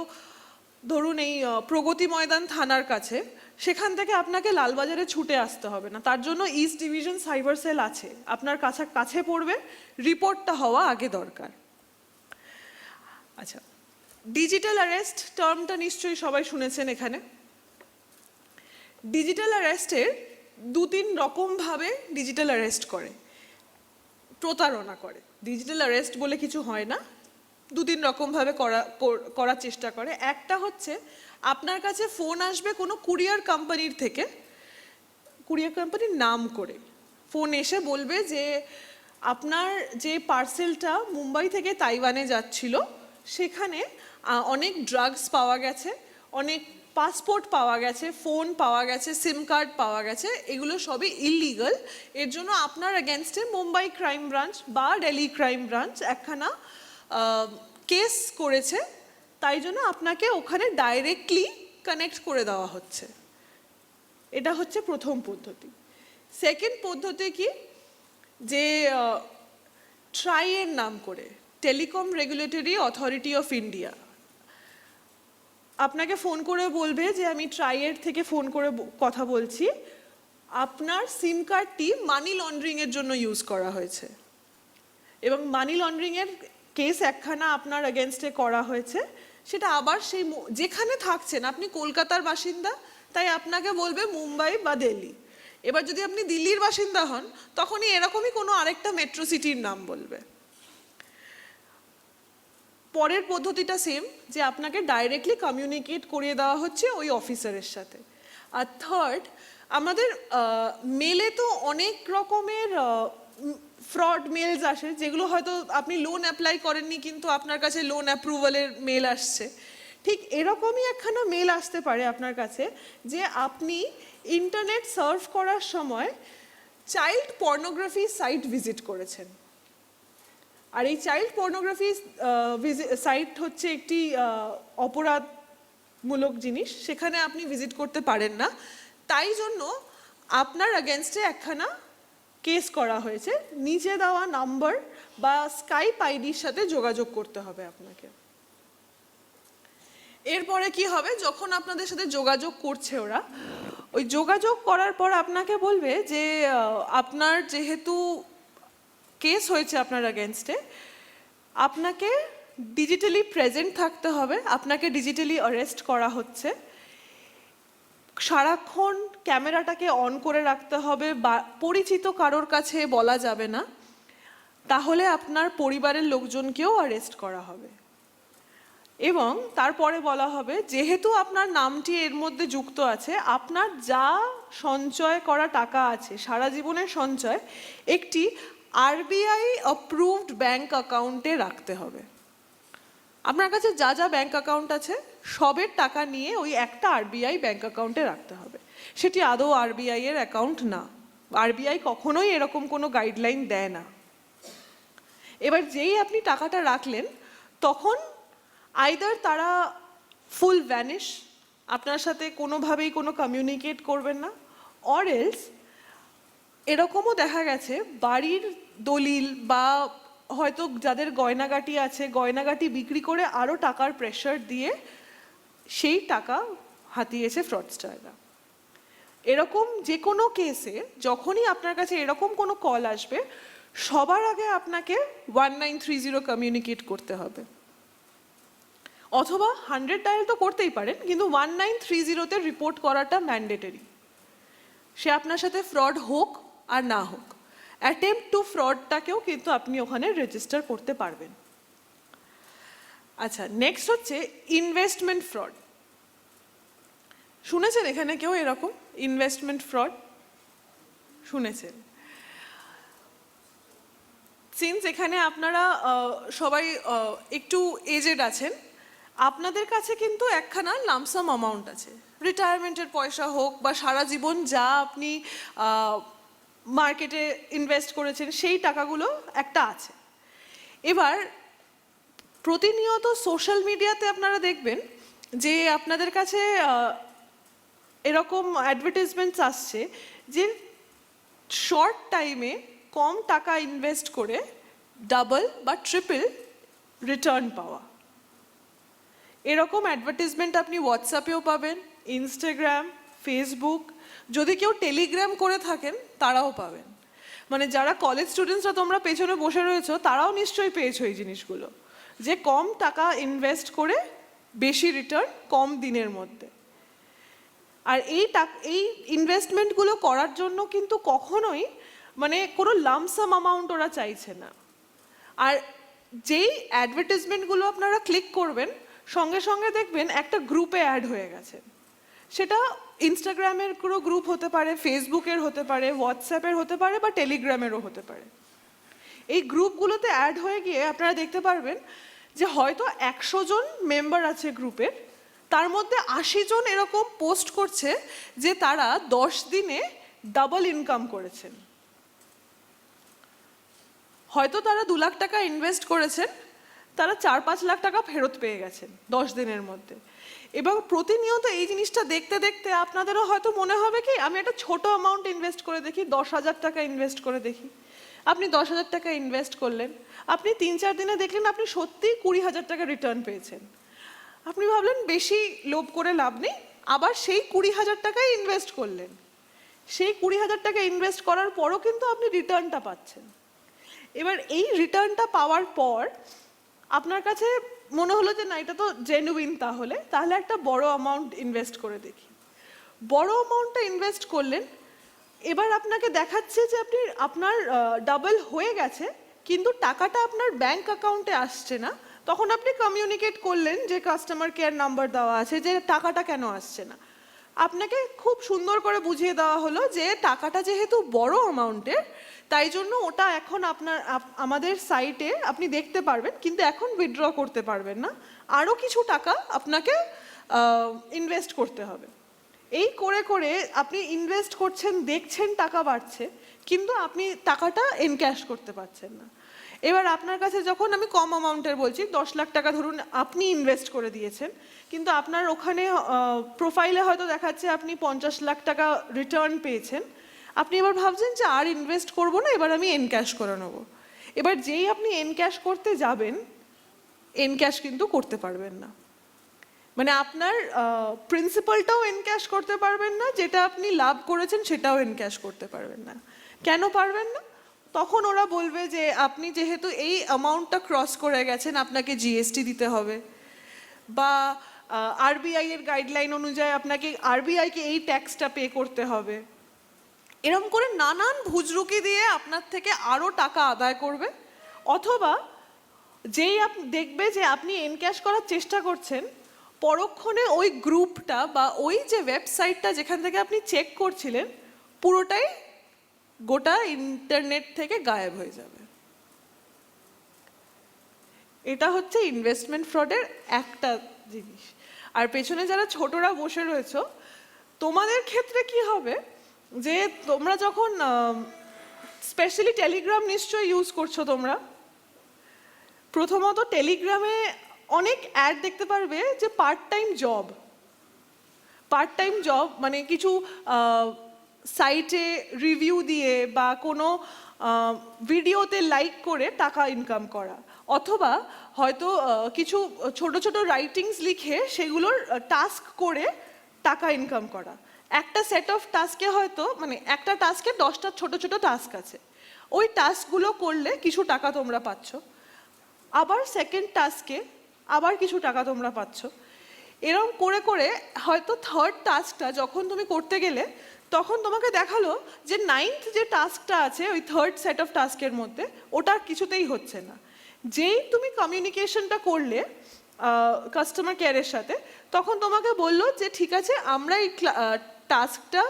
ধরুন এই প্রগতি ময়দান থানার কাছে, সেখান থেকে আপনাকে লালবাজারে ছুটে আসতে হবে না, তার জন্য ইস্ট ডিভিশন সাইবার সেল আছে, আপনার কাছে পড়বে, রিপোর্টটা হওয়া আগে দরকার। আচ্ছা, ডিজিটাল অ্যারেস্ট টার্মটা নিশ্চয়ই সবাই শুনেছেন। এখানে ডিজিটাল অ্যারেস্টের 2-3 রকমভাবে ডিজিটাল অ্যারেস্ট করে, প্রতারণা করে। ডিজিটাল অ্যারেস্ট বলে কিছু হয় না, 2-3 রকমভাবে করার চেষ্টা করে। একটা হচ্ছে আপনার কাছে ফোন আসবে কোনো কুরিয়ার কোম্পানির থেকে, কুরিয়ার কোম্পানির নাম করে ফোন এসে বলবে যে আপনার যে পার্সেলটা মুম্বাই থেকে তাইওয়ানে যাচ্ছিল, সেখানে অনেক ড্রাগস পাওয়া গেছে, অনেক পাসপোর্ট পাওয়া গেছে, ফোন পাওয়া গেছে, সিম কার্ড পাওয়া গেছে, এগুলো সবই ইললিগাল। এর জন্য আপনার এগেনস্টে মুম্বাই ক্রাইম ব্রাঞ্চ বা দিল্লি ক্রাইম ব্রাঞ্চ একখানা কেস করেছে, তাই জন্য আপনাকে ওখানে ডাইরেক্টলি কানেক্ট করে দেওয়া হচ্ছে। এটা হচ্ছে প্রথম পদ্ধতি। সেকেন্ড পদ্ধতি কি, যে ট্রাইয়ের নাম করে, telecom regulatory authority of India আপনাকে ফোন করে বলবে যে আমি ট্রাইয়ের থেকে ফোন করে কথা বলছি, আপনার সিম কার্ডটি মানি লন্ডারিংয়ের জন্য ইউজ করা হয়েছে এবং মানি লন্ডারিংয়ের কেস একখানা আপনার এগেনস্টে করা হয়েছে। সেটা আবার সেই যেখানে থাকছেন, আপনি কলকাতার বাসিন্দা, তাই আপনাকে বলবে মুম্বাই বা দিল্লি। এবার যদি আপনি দিল্লির বাসিন্দা হন, তখনই এরকমই কোনো আরেকটা মেট্রো সিটির নাম বলবে। পরের পদ্ধতিটা সেম, যে আপনাকে ডাইরেক্টলি কমিউনিকেট করিয়ে দেওয়া হচ্ছে ওই অফিসারের সাথে। আর থার্ড, আমাদের মেলে তো অনেক রকমের ফ্রড মেলস আসে, যেগুলো হয়তো আপনি লোন অ্যাপ্লাই করেননি কিন্তু আপনার কাছে লোন অ্যাপ্রুভালের মেল আসছে। ঠিক এরকমই একখানা মেল আসতে পারে আপনার কাছে যে আপনি ইন্টারনেট সার্ফ করার সময় চাইল্ড পর্নোগ্রাফি সাইট ভিজিট করেছেন। আর এই চাইল্ড পর্নোগ্রাফি সাইট হচ্ছে একটি অপরাধমূলক জিনিস, সেখানে আপনি ভিজিট করতে পারেন না। তাই জন্য আপনার এগেনস্টে একখানা কেস করা হয়েছে, নিচে দেওয়া নাম্বার বা স্কাইপ আইডির সাথে যোগাযোগ করতে হবে আপনাকে। এরপরে কি হবে, যখন আপনাদের সাথে যোগাযোগ করছে ওরা, ওই যোগাযোগ করার পর আপনাকে বলবে যে আপনার যেহেতু কেস হয়েছে আপনার এগেনস্টে, আপনাকে ডিজিটালি প্রেজেন্ট থাকতে হবে, আপনাকে ডিজিটালি অ্যারেস্ট করা হচ্ছে, সারাক্ষণ ক্যামেরাটাকে অন করে রাখতে হবে, বা পরিচিত কারোর কাছে বলা যাবে না, তাহলে আপনার পরিবারের লোকজনকেও অ্যারেস্ট করা হবে। এবং তারপরে বলা হবে যেহেতু আপনার নামটি এর মধ্যে যুক্ত আছে, আপনার যা সঞ্চয় করা টাকা আছে সারা জীবনের সঞ্চয় একটি আরবিআই অ্যাপ্রুভড ব্যাংক অ্যাকাউন্টে রাখতে হবে। আপনার কাছে যা যা ব্যাংক অ্যাকাউন্ট আছে সবের টাকা নিয়ে ওই একটা আরবিআই ব্যাংক অ্যাকাউন্টে রাখতে হবে। সেটি আদৌ আরবিআই এর অ্যাকাউন্ট না, আরবিআই কখনোই এরকম কোনো গাইডলাইন দেয় না। এবার যেই আপনি টাকাটা রাখলেন, তখন আইদার তারা ফুল ভ্যানিশ, আপনার সাথে কোনোভাবেই কোনো কমিউনিকেট করবেন না, অর এলস এরকমও দেখা গেছে বাড়ির দলিল বা হয়তো যাদের গয়নাগাটি আছে গয়নাগাটি বিক্রি করে আরও টাকার প্রেশার দিয়ে সেই টাকা হাতিয়েছে ফ্রডস্টাররা। এরকম যে কোনো কেসে যখনই আপনার কাছে এরকম কোনো কল আসবে, সবার আগে আপনাকে 1930 কমিউনিকেট করতে হবে, অথবা 100 ডায়াল তো করতেই পারেন, কিন্তু 1930-তে রিপোর্ট করাটা ম্যান্ডেটরি। সে আপনার সাথে ফ্রড হোক আর না হোক, অ্যাটেম্পট টু ফ্রডটাকেও কিন্তু আপনি ওখানে রেজিস্টার করতে পারবেন। আচ্ছা, নেক্সট হচ্ছে ইনভেস্টমেন্ট ফ্রড। শুনেছেন এখানে কেউ এরকম ইনভেস্টমেন্ট ফ্রড? শুনেছেন? সিন্স এখানে আপনারা সবাই একটু এজেড আছেন, আপনাদের কাছে কিন্তু একখানা লামসাম অ্যামাউন্ট আছে, রিটায়ারমেন্টের পয়সা হোক বা সারা জীবন যা আপনি মার্কেটে ইনভেস্ট করেছেন সেই টাকাগুলো একটা আছে। এবার প্রতিনিয়ত সোশ্যাল মিডিয়াতে আপনারা দেখবেন যে আপনাদের কাছে এরকম অ্যাডভার্টাইজমেন্টস আসছে যে শর্ট টাইমে কম টাকা ইনভেস্ট করে ডাবল বা ট্রিপল রিটার্ন পাওয়া। এরকম অ্যাডভার্টাইজমেন্ট আপনি হোয়াটসঅ্যাপেও পাবেন, ইনস্টাগ্রাম, ফেসবুক, যদি কেউ টেলিগ্রাম করে থাকেন তারাও পাবেন। মানে যারা কলেজ স্টুডেন্টসরা তোমরা পেছনে বসে রয়েছো তারাও নিশ্চয়ই পেয়েছো এই জিনিসগুলো, যে কম টাকা ইনভেস্ট করে বেশি রিটার্ন কম দিনের মধ্যে। আর এই ইনভেস্টমেন্টগুলো করার জন্য কিন্তু কখনোই মানে কোনো লামসাম অ্যামাউন্ট ওরা চাইছে না। আর যেই অ্যাডভার্টাইজমেন্টগুলো আপনারা ক্লিক করবেন সঙ্গে সঙ্গে দেখবেন একটা গ্রুপে অ্যাড হয়ে গেছে। সেটা ইনস্টাগ্রামের কোনো গ্রুপ হতে পারে, ফেসবুকের হতে পারে, হোয়াটসঅ্যাপের হতে পারে বা টেলিগ্রামেরও হতে পারে। এই গ্রুপগুলোতে অ্যাড হয়ে গিয়ে আপনারা দেখতে পারবেন যে হয়তো 100 জন মেম্বার আছে গ্রুপের, তার মধ্যে 80 জন এরকম পোস্ট করছে যে তারা 10 দিনে ডাবল ইনকাম করেছেন। হয়তো তারা 2 লাখ টাকা ইনভেস্ট করেছেন, তারা 4-5 লাখ টাকা ফেরত পেয়ে গেছেন 10 দিনের মধ্যে। এবং প্রতিনিয়ত এই জিনিসটা দেখতে দেখতে আপনাদেরও হয়তো মনে হবে কি আমি একটা ছোট অ্যামাউন্ট ইনভেস্ট করে দেখি, 10,000 টাকা ইনভেস্ট করে দেখি। আপনি 10,000 টাকা ইনভেস্ট করলেন, আপনি 3-4 দিনে দেখলেন আপনি সত্যিই 20,000 টাকা রিটার্ন পেয়েছেন। আপনি ভাবলেন বেশি লোভ করে লাভ নেই, আবার সেই 20,000 টাকাই ইনভেস্ট করলেন। সেই 20,000 টাকা ইনভেস্ট করার পরও কিন্তু আপনি রিটার্নটা পাচ্ছেন। এবার এই রিটার্নটা পাওয়ার পর আপনার কাছে মনে হলো যে না এটা তো জেনুইন, তাহলে একটা বড় অ্যামাউন্ট ইনভেস্ট করে দেখি। বড় অ্যামাউন্টটা ইনভেস্ট করলেন, এবার আপনাকে দেখাচ্ছে যে আপনার ডাবল হয়ে গেছে, কিন্তু টাকাটা আপনার ব্যাংক অ্যাকাউন্টে আসছে না। তখন আপনি কমিউনিকেট করলেন যে কাস্টমার কেয়ার নাম্বার দেওয়া আছে যে টাকাটা কেন আসছে না। আপনাকে খুব সুন্দর করে বুঝিয়ে দেওয়া হলো যে টাকাটা যেহেতু বড় অ্যামাউন্টের, তাই জন্য ওটা এখন আমাদের সাইটে আপনি দেখতে পারবেন, কিন্তু এখন উইথড্র করতে পারবেন না, আরও কিছু টাকা আপনাকে ইনভেস্ট করতে হবে। এই করে করে আপনি ইনভেস্ট করছেন, দেখছেন টাকা বাড়ছে, কিন্তু আপনি টাকাটা এনক্যাশ করতে পারছেন না। এবার আপনার কাছে যখন আমি কম অ্যামাউন্টের বলছি, 10 লাখ টাকা ধরুন আপনি ইনভেস্ট করে দিয়েছেন, কিন্তু আপনার ওখানে প্রোফাইলে হয়তো দেখাচ্ছে আপনি 50 লাখ টাকা রিটার্ন পেয়েছেন। আপনি এবার ভাবছেন যে আর ইনভেস্ট করবো না, এবার আমি এনক্যাশ করে নেব। এবার যেই আপনি এনক্যাশ করতে যাবেন, এনক্যাশ কিন্তু করতে পারবেন না। মানে আপনার প্রিন্সিপালটাও এনক্যাশ করতে পারবেন না, যেটা আপনি লাভ করেছেন সেটাও এনক্যাশ করতে পারবেন না। কেন পারবেন না? তখন ওরা বলবে যে আপনি যেহেতু এই অ্যামাউন্টটা ক্রস করে গেছেন আপনাকে জিএসটি দিতে হবে, বা আরবিআই এর গাইডলাইন অনুযায়ী আপনাকে আরবিআইকে এই ট্যাক্সটা পে করতে হবে। এরকম করে নানান ভুজরুকি দিয়ে আপনার থেকে আরও টাকা আদায় করবে। অথবা যেই দেখবে যে আপনি এনক্যাশ করার চেষ্টা করছেন, পরক্ষণে ওই গ্রুপটা বা ওই যে ওয়েবসাইটটা যেখান থেকে আপনি চেক করছিলেন পুরোটাই গোটা ইন্টারনেট থেকে গায়েব হয়ে যাবে। এটা হচ্ছে ইনভেস্টমেন্ট ফ্রডের একটা জিনিস। আর পেছনে যারা ছোটরা বসে রয়েছে, তোমাদের ক্ষেত্রে কি হবে যে তোমরা যখন স্পেশালি টেলিগ্রাম নিশ্চয়ই ইউজ করছো তোমরা, প্রথমত টেলিগ্রামে অনেক অ্যাড দেখতে পারবে যে পার্ট টাইম জব মানে কিছু সাইটে রিভিউ দিয়ে বা কোনো ভিডিওতে লাইক করে টাকা ইনকাম করা, অথবা হয়তো কিছু ছোট ছোট রাইটিংস লিখে সেগুলোর টাস্ক করে টাকা ইনকাম করা। একটা সেট অফ টাস্কে হয়তো মানে একটা টাস্কে 10টা ছোট ছোট টাস্ক আছে, ওই টাস্কগুলো করলে কিছু টাকা তোমরা পাচ্ছ, আবার সেকেন্ড টাস্কে আবার কিছু টাকা তোমরা পাচ্ছ। এরকম করে করে হয়তো থার্ড টাস্কটা যখন তুমি করতে গেলে তখন তোমাকে দেখালো যে 9th যে টাস্কটা আছে ওই থার্ড সেট অফ টাস্কের মধ্যে ওটা কিছুতেই হচ্ছে না। যেই তুমি কমিউনিকেশনটা করলে কাস্টমার কেয়ারের সাথে, তখন তোমাকে বললো যে ঠিক আছে আমরা এই টাস্কটা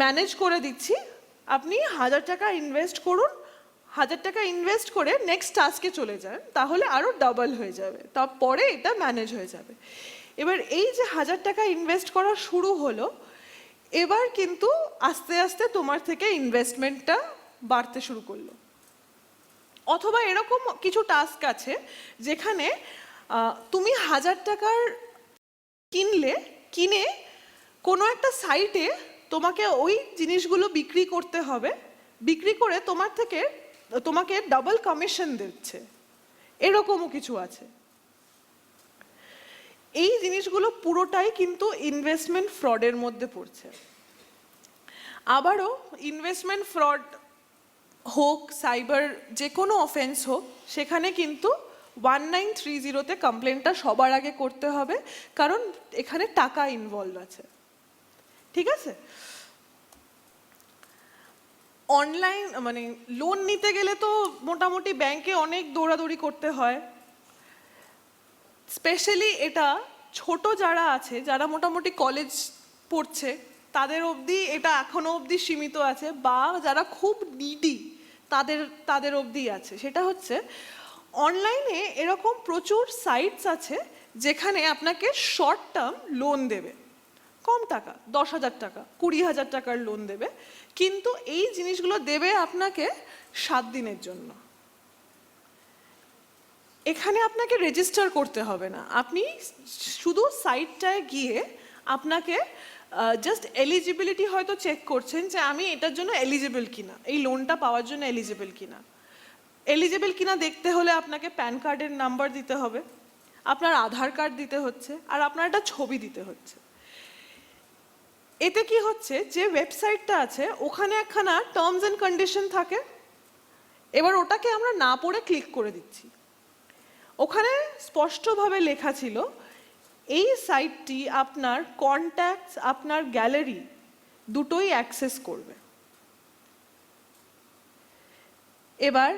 ম্যানেজ করে দিচ্ছি, আপনি 1000 টাকা ইনভেস্ট করুন, 1000 টাকা ইনভেস্ট করে নেক্সট টাস্কে চলে যান, তাহলে আরও ডাবল হয়ে যাবে, তারপরে এটা ম্যানেজ হয়ে যাবে। এবার এই যে 1000 টাকা ইনভেস্ট করা শুরু হলো, এবার কিন্তু আস্তে আস্তে তোমার থেকে ইনভেস্টমেন্টটা বাড়তে শুরু করলো। অথবা এরকম কিছু টাস্ক আছে যেখানে তুমি 1000 টাকার কিনে কোনো একটা সাইটে তোমাকে ওই জিনিসগুলো বিক্রি করতে হবে, বিক্রি করে তোমাকে ডাবল কমিশন দিচ্ছে, এরকমও কিছু আছে। এই জিনিসগুলো পুরোটাই কিন্তু ইনভেস্টমেন্ট ফ্রডের মধ্যে পড়ছে। আবারও ইনভেস্টমেন্ট ফ্রড হোক, সাইবার যে কোনো অফেন্স হোক, সেখানে কিন্তু 1930-তে কমপ্লেনটা সবার আগে করতে হবে, কারণ এখানে টাকা ইনভলভ আছে। ঠিক আছে? অনলাইন মানে লোন নিতে গেলে তো মোটামুটি ব্যাংকে অনেক দৌড়াদৌড়ি করতে হয়। স্পেশালি এটা ছোট যারা আছে, যারা মোটামুটি কলেজ পড়ছে, তাদের অবধি এটা এখনো অবধি সীমিত আছে, বা যারা খুব নিডি তাদের অবধি আছে। সেটা হচ্ছে অনলাইনে এরকম প্রচুর সাইটস আছে যেখানে আপনাকে শর্ট টার্ম লোন দেবে, কম টাকা, 10,000 টাকা, 20,000 টাকার লোন দেবে, কিন্তু এই জিনিসগুলো দেবে আপনাকে 7 দিনের জন্য। এখানে আপনাকে রেজিস্টার করতে হবে না, আপনি শুধু সাইটটায় গিয়ে আপনাকে জাস্ট এলিজিবিলিটি হয়তো চেক করছেন যে আমি এটার জন্য এলিজিবল কিনা, এই লোনটা পাওয়ার জন্য এলিজিবল কিনা। এলিজিবল কিনা দেখতে হলে আপনাকে প্যান কার্ডের নাম্বার দিতে হবে, আপনার আধার কার্ড দিতে হচ্ছে, আর আপনার একটা ছবি দিতে হচ্ছে। এতে কি হচ্ছে, যে ওয়েবসাইটটা আছে ওখানে একখানা টার্মস অ্যান্ড কন্ডিশন থাকে, এবার ওটাকে আমরা না পড়ে ক্লিক করে দিচ্ছি। ওখানে স্পষ্টভাবে লেখা ছিল এই সাইটটি আপনার কন্ট্যাক্টস, আপনার গ্যালারি দুটোই অ্যাক্সেস করবে। এবার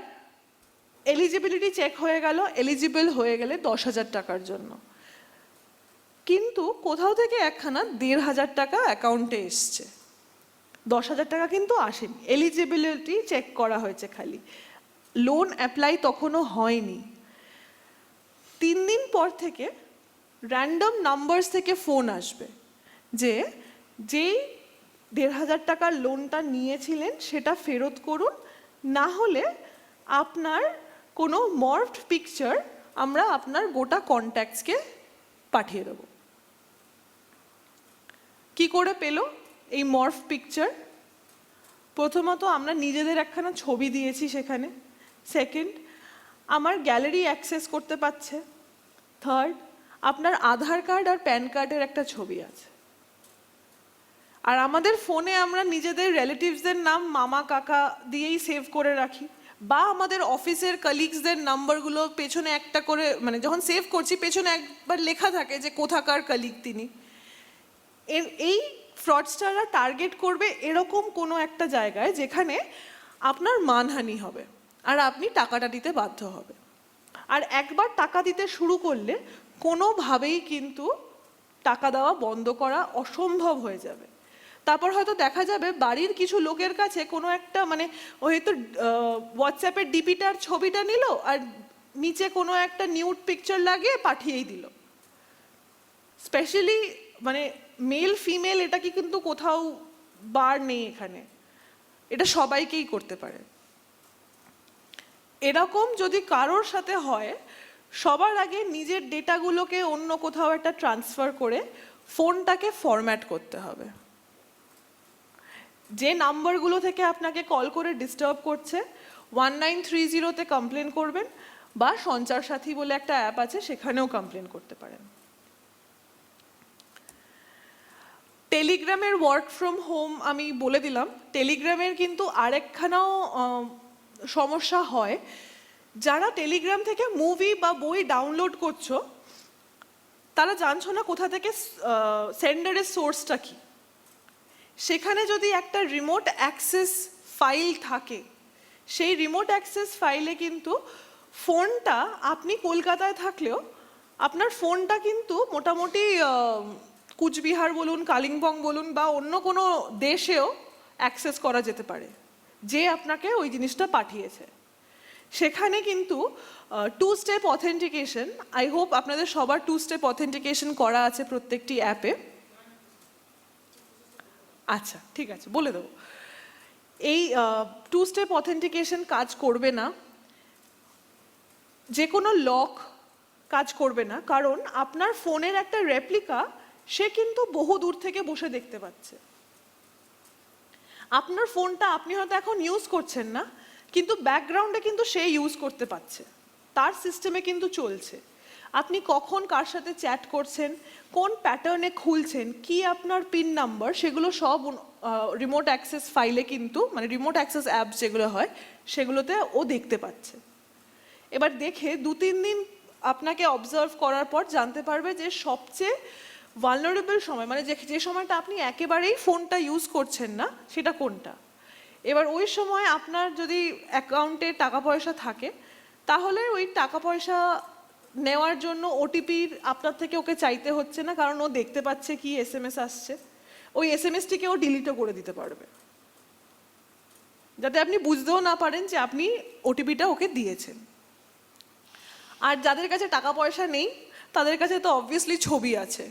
এলিজিবিলিটি চেক হয়ে গেল, এলিজিবল হয়ে গেলে 10,000 টাকার জন্য, কিন্তু কোথাও থেকে একখানা 1,500 টাকা অ্যাকাউন্টে এসছে, 10,000 টাকা কিন্তু আসেনি। এলিজিবিলিটি চেক করা হয়েছে খালি, লোন অ্যাপ্লাই তখনও হয়নি। 3 দিন পর থেকে র্যান্ডম নাম্বারস থেকে ফোন আসবে যে যেই 1,500 টাকার লোনটা নিয়েছিলেন সেটা ফেরত করুন, না হলে আপনার কোনো মর্ফড পিকচার আমরা আপনার গোটা কন্ট্যাক্টসকে পাঠিয়ে দেব। কি করে পেল এই মর্ফ পিকচার? প্রথমত আমরা নিজেদের একখানা ছবি দিয়েছি সেখানে, সেকেন্ড আমার গ্যালারি অ্যাক্সেস করতে পারছে, থার্ড আপনার আধার কার্ড আর প্যান কার্ডের একটা ছবি আছে, আর আমাদের ফোনে আমরা নিজেদের রিলেটিভসদের নাম মামা কাকা দিয়েই সেভ করে রাখি, বা আমাদের অফিসের কলিগসদের নাম্বারগুলো পেছনে একটা করে, মানে যখন সেভ করছি পেছনে একবার লেখা থাকে যে কোথাকার কলিগ তিনি। এই ফ্রডস্টাররা টার্গেট করবে এরকম কোনো একটা জায়গায় যেখানে আপনার মানহানি হবে আর আপনি টাকাটা দিতে বাধ্য হবে। আর একবার টাকা দিতে শুরু করলে কোনোভাবেই কিন্তু টাকা দেওয়া বন্ধ করা অসম্ভব হয়ে যাবে। তারপর হয়তো দেখা যাবে বাড়ির কিছু লোকের কাছে কোনো একটা, মানে হয়তো হোয়াটসঅ্যাপের ডিপিটার ছবিটা নিল আর নিচে কোনো একটা নিউড পিকচার লাগিয়ে পাঠিয়েই দিল। স্পেশালি মানে মেল ফিমেল এটা কি কিন্তু কোথাও বার নেই এখানে, এটা সবাইকেই করতে পারে। এরকম যদি কারোর সাথে হয়, সবার আগে নিজের ডেটাগুলোকে অন্য কোথাও একটা ট্রান্সফার করে ফোনটাকে ফরম্যাট করতে হবে। যে নাম্বারগুলো থেকে আপনাকে কল করে ডিস্টার্ব করছে 1930-তে কমপ্লেন করবেন, বা সঞ্চার সাথী বলে একটা অ্যাপ আছে সেখানেও কমপ্লেন করতে পারেন। টেলিগ্রামের ওয়ার্ক ফ্রম হোম আমি বলে দিলাম। টেলিগ্রামের কিন্তু আরেকখানাও সমস্যা হয়, যারা টেলিগ্রাম থেকে মুভি বা বই ডাউনলোড করছো তারা জানছো না কোথা থেকে সেন্ডারের সোর্সটা কি। সেখানে যদি একটা রিমোট অ্যাক্সেস ফাইল থাকে, সেই রিমোট অ্যাক্সেস ফাইলে কিন্তু ফোনটা আপনি কলকাতায় থাকলেও আপনার ফোনটা কিন্তু মোটামুটি কুচবিহার বলুন, কালিম্পং বলুন বা অন্য কোনো দেশেও অ্যাক্সেস করা যেতে পারে, যে আপনাকে ওই জিনিসটা পাঠিয়েছে। সেখানে কিন্তু two step authentication, I hope আপনাদের সবার টু স্টেপ অথেন্টিকেশন করা আছে প্রত্যেকটি অ্যাপে। আচ্ছা, ঠিক আছে, বলে দেবো। এই টু স্টেপ অথেন্টিকেশন কাজ করবে না, যে কোনো লক কাজ করবে না, কারণ আপনার ফোনের একটা রেপ্লিকা সে কিন্তু বহু দূর থেকে বসে দেখতে পাচ্ছে। আপনার ফোনটা আপনি হয়তো এখন ইউজ করছেন না, কিন্তু ব্যাকগ্রাউন্ডে কিন্তু সে ইউজ করতে পারছে, তার সিস্টেমে কিন্তু চলছে। আপনি কখন কার সাথে চ্যাট করছেন, কোন প্যাটার্নে খুলছেন, কি আপনার পিন নাম্বার, সেগুলো সব রিমোট অ্যাক্সেস ফাইলে কিন্তু, মানে রিমোট অ্যাক্সেস অ্যাপ যেগুলো হয় সেগুলোতে ও দেখতে পাচ্ছে। এবার দেখে 2-3 দিন আপনাকে অবজার্ভ করার পর জানতে পারবে যে সবচেয়ে ভালনারেবল সময়, মানে যে সময়টা আপনি একেবারেই ফোনটা ইউজ করছেন না, সেটা কোনটা। এবার ওই সময় আপনার যদি অ্যাকাউন্টে টাকা পয়সা থাকে, তাহলে ওই টাকা পয়সা নেওয়ার জন্য ওটিপির আপনার থেকে ওকে চাইতে হচ্ছে না, কারণ ও দেখতে পাচ্ছে কি এসএমএস আসছে। ওই এসএমএসটিকে ও ডিলিটও করে দিতে পারবে, যাতে আপনি বুঝতেও না পারেন যে আপনি ওটিপিটা ওকে দিয়েছেন। আর যাদের কাছে টাকা পয়সা নেই, তাদের কাছে তো অবভিয়াসলি ছবি আছে।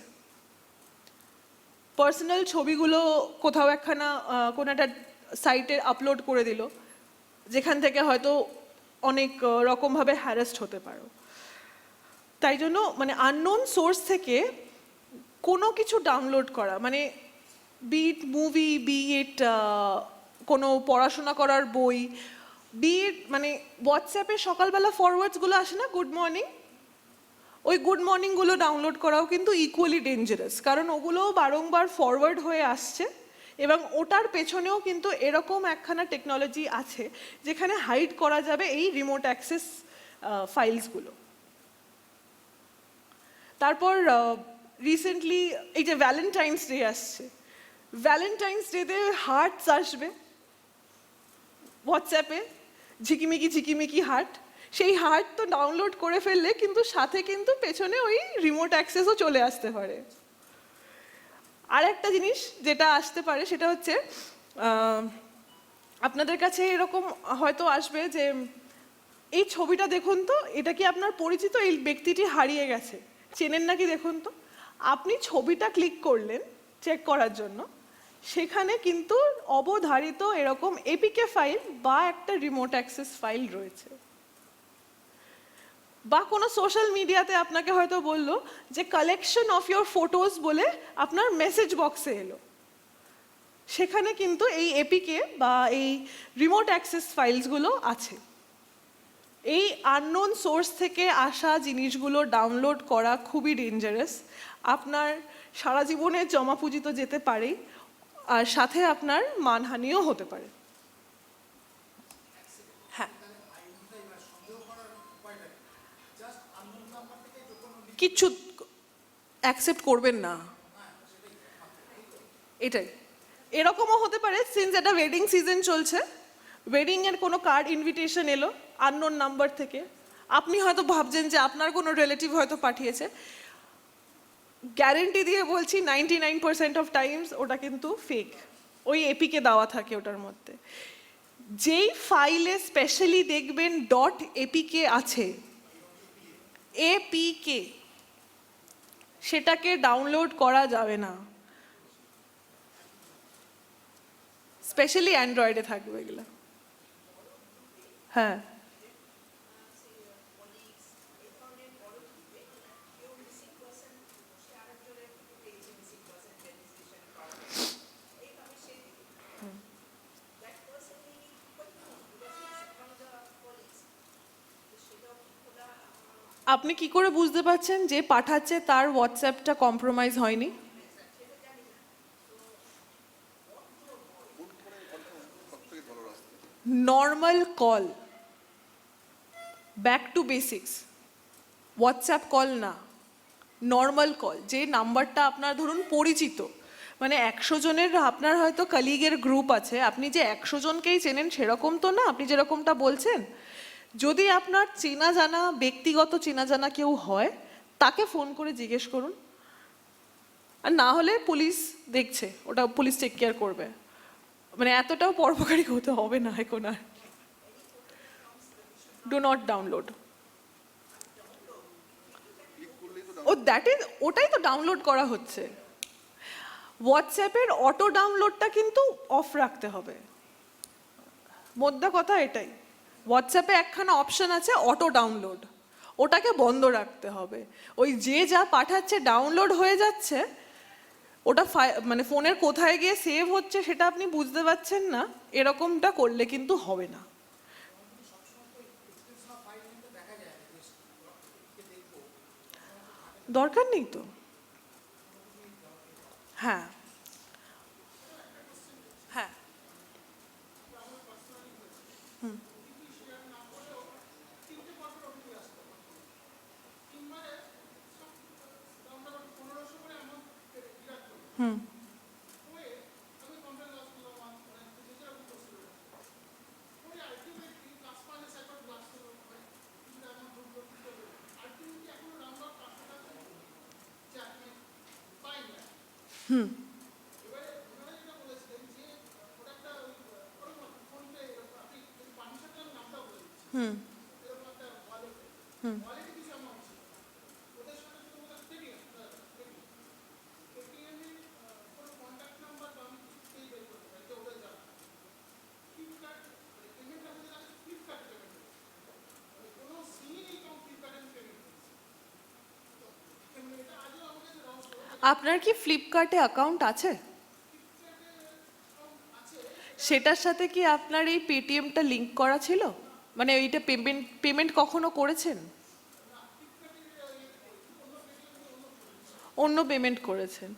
পার্সোনাল ছবিগুলো কোথাও একখানা কোনো একটা সাইটে আপলোড করে দিল, যেখান থেকে হয়তো অনেক রকমভাবে হ্যারাসড হতে পারো। তাই জন্য মানে আননোন সোর্স থেকে কোনো কিছু ডাউনলোড করা, মানে বিট মুভি, বিট কোনো পড়াশোনা করার বই, বিট মানে হোয়াটসঅ্যাপে সকালবেলা ফরওয়ার্ডসগুলো আসে না, গুড মর্নিং, ওই গুড মর্নিংগুলো ডাউনলোড করাও কিন্তু ইকুয়ালি ডেঞ্জারাস, কারণ ওগুলোও বারংবার ফরওয়ার্ড হয়ে আসছে, এবং ওটার পেছনেও কিন্তু এরকম একখানা টেকনোলজি আছে যেখানে হাইড করা যাবে এই রিমোট অ্যাক্সেস ফাইলসগুলো। তারপর রিসেন্টলি এই যে ভ্যালেন্টাইন্স ডে আসছে, ভ্যালেন্টাইন্স ডেতে হার্টস আসবে হোয়াটসঅ্যাপে, ঝিকিমিকি ঝিকিমিকি হার্ট। সেই হার্ট তো ডাউনলোড করে ফেললে কিন্তু সাথে কিন্তু পেছনে ওই রিমোট অ্যাক্সেসও চলে আসতে পারে। আর একটা জিনিস যেটা আসতে পারে সেটা হচ্ছে আপনাদের কাছে এরকম হয়তো আসবে যে এই ছবিটা দেখুন তো, এটা কি আপনার পরিচিত, এই ব্যক্তিটি হারিয়ে গেছে, চেনেন নাকি দেখুন তো। আপনি ছবিটা ক্লিক করলেন চেক করার জন্য, সেখানে কিন্তু অবধারিত এরকম এপিকে ফাইল বা একটা রিমোট অ্যাক্সেস ফাইল রয়েছে। বা কোনো সোশ্যাল মিডিয়াতে আপনাকে হয়তো বললো যে কালেকশন অফ ইয়োর ফটোজ বলে আপনার মেসেজ বক্সে এলো, সেখানে কিন্তু এই এপিকে বা এই রিমোট অ্যাক্সেস ফাইলসগুলো আছে। এই আননোন সোর্স থেকে আসা জিনিসগুলো ডাউনলোড করা খুবই ডেঞ্জারাস। আপনার সারা জীবনের জমা পুঁজি তো যেতে পারেই, আর সাথে আপনার মানহানিও হতে পারে। হ্যাঁ, কিচ্ছু অ্যাকসেপ্ট করবেন না, এটাই। এরকমও হতে পারে, সিন্স এটা ওয়েডিং সিজন চলছে, ওয়েডিংয়ের কোনো কার্ড ইনভিটেশন এলো আননোন নাম্বার থেকে, আপনি হয়তো ভাবছেন যে আপনার কোনো রিলেটিভ হয়তো পাঠিয়েছে। গ্যারেন্টি দিয়ে বলছি 99% অফ টাইমস ওটা কিন্তু ফেক, ওই এপিকে দেওয়া থাকে ওটার মধ্যে। যেই ফাইলে স্পেশালি দেখবেন ডট এপিকে আছে, এপিকে, সেটাকে ডাউনলোড করা যাবে না, স্পেশালি অ্যান্ড্রয়েডে থাকবে এগুলো। হ্যাঁ, আপনি কি করে বুঝতে পারছেন যে পাঠাচ্ছে তার হোয়াটসঅ্যাপটা কম্প্রোমাইজ হয়নি? Normal call, back to basics, WhatsApp call না, নর্মাল কল, যে নাম্বারটা আপনার ধরুন পরিচিত, মানে 100 জনের আপনার হয়তো কলিগের গ্রুপ আছে, আপনি যে 100 জনকেই চেনেন সেরকম তো না, আপনি যেরকমটা বলছেন। যদি আপনার চেনা জানা, ব্যক্তিগত চেনা জানা কেউ হয়, তাকে ফোন করে জিজ্ঞেস করুন, আর না হলে পুলিশ দেখছে, ওটা পুলিশ টেক কেয়ার করবে। মানে এতটাও পরোপকারী হতে হবে না এখন আর। Do not download. ওটাই তো ডাউনলোড করা হচ্ছে। হোয়াটসঅ্যাপের অটো ডাউনলোডটা কিন্তু অফ রাখতে হবে, মোদ্দা কথা এটাই। হোয়াটসঅ্যাপে একখানা অপশন আছে অটো ডাউনলোড, ওটাকে বন্ধ রাখতে হবে। ওই যে যা পাঠাচ্ছে ডাউনলোড হয়ে যাচ্ছে, ওটা মানে ফোনের কোথায় গিয়ে সেভ হচ্ছে সেটা আপনি বুঝতে পারছেন না, এরকমটা করলে কিন্তু হবে না। দরকার নেই তো। হ্যাঁ হ্যাঁ। হুম। হুম। হুম। হুম। আপনার কি ফ্লিপকার্টে অ্যাকাউন্ট আছে? সেটার সাথে কি আপনার এই পেটিএমটা লিংক করা ছিল? মানে এইটা পেমেন্ট কখনো করেছেন? অন্য পেমেন্ট করেছেন।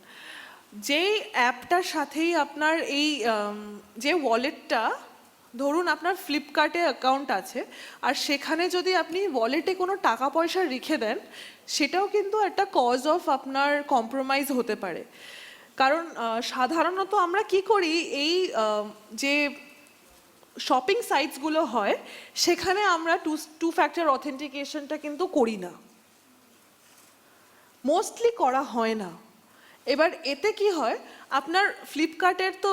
যেই অ্যাপটার সাথেই আপনার এই যে ওয়ালেটটা, ধরুন আপনার ফ্লিপকার্টে অ্যাকাউন্ট আছে, আর সেখানে যদি আপনি ওয়ালেটে কোনো টাকা পয়সা রেখে দেন, সেটাও কিন্তু একটা কজ অফ আপনার কম্প্রোমাইজ হতে পারে। কারণ সাধারণত আমরা কি করি, এই যে শপিং সাইটসগুলো হয় সেখানে আমরা টু ফ্যাক্টর অথেন্টিকেশনটা কিন্তু করি না, মোস্টলি করা হয় না। এবার এতে কি হয়, আপনার ফ্লিপকার্টের তো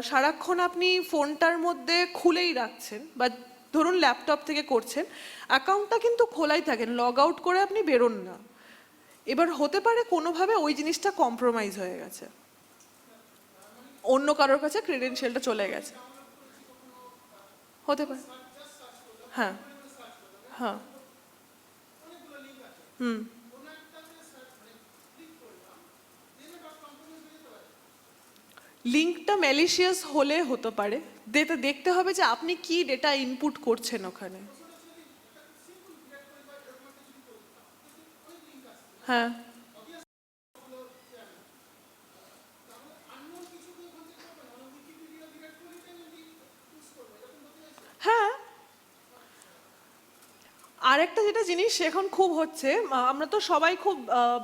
সারাক্ষণ আপনি ফোনটার মধ্যে খুলেই রাখছেন, বা ধরুন ল্যাপটপ থেকে করছেন, অ্যাকাউন্টটা কিন্তু খোলাই থাকেন, লগ আউট করে আপনি বেরোন না। এবার হতে পারে কোনোভাবে ওই জিনিসটা কম্প্রোমাইজ হয়ে গেছে, অন্য কারোর কাছে ক্রেডেনশিয়ালটা চলে গেছে, হতে পারে। হ্যাঁ হ্যাঁ। হুম। লিঙ্কটা ম্যালিশিয়াস হলে হতে পারে, দেখতে হবে যে আপনি কি ডেটা ইনপুট করছেন ওখানে। হ্যাঁ হ্যাঁ। আরেকটা যেটা জিনিস এখন খুব হচ্ছে, আমরা তো সবাই খুব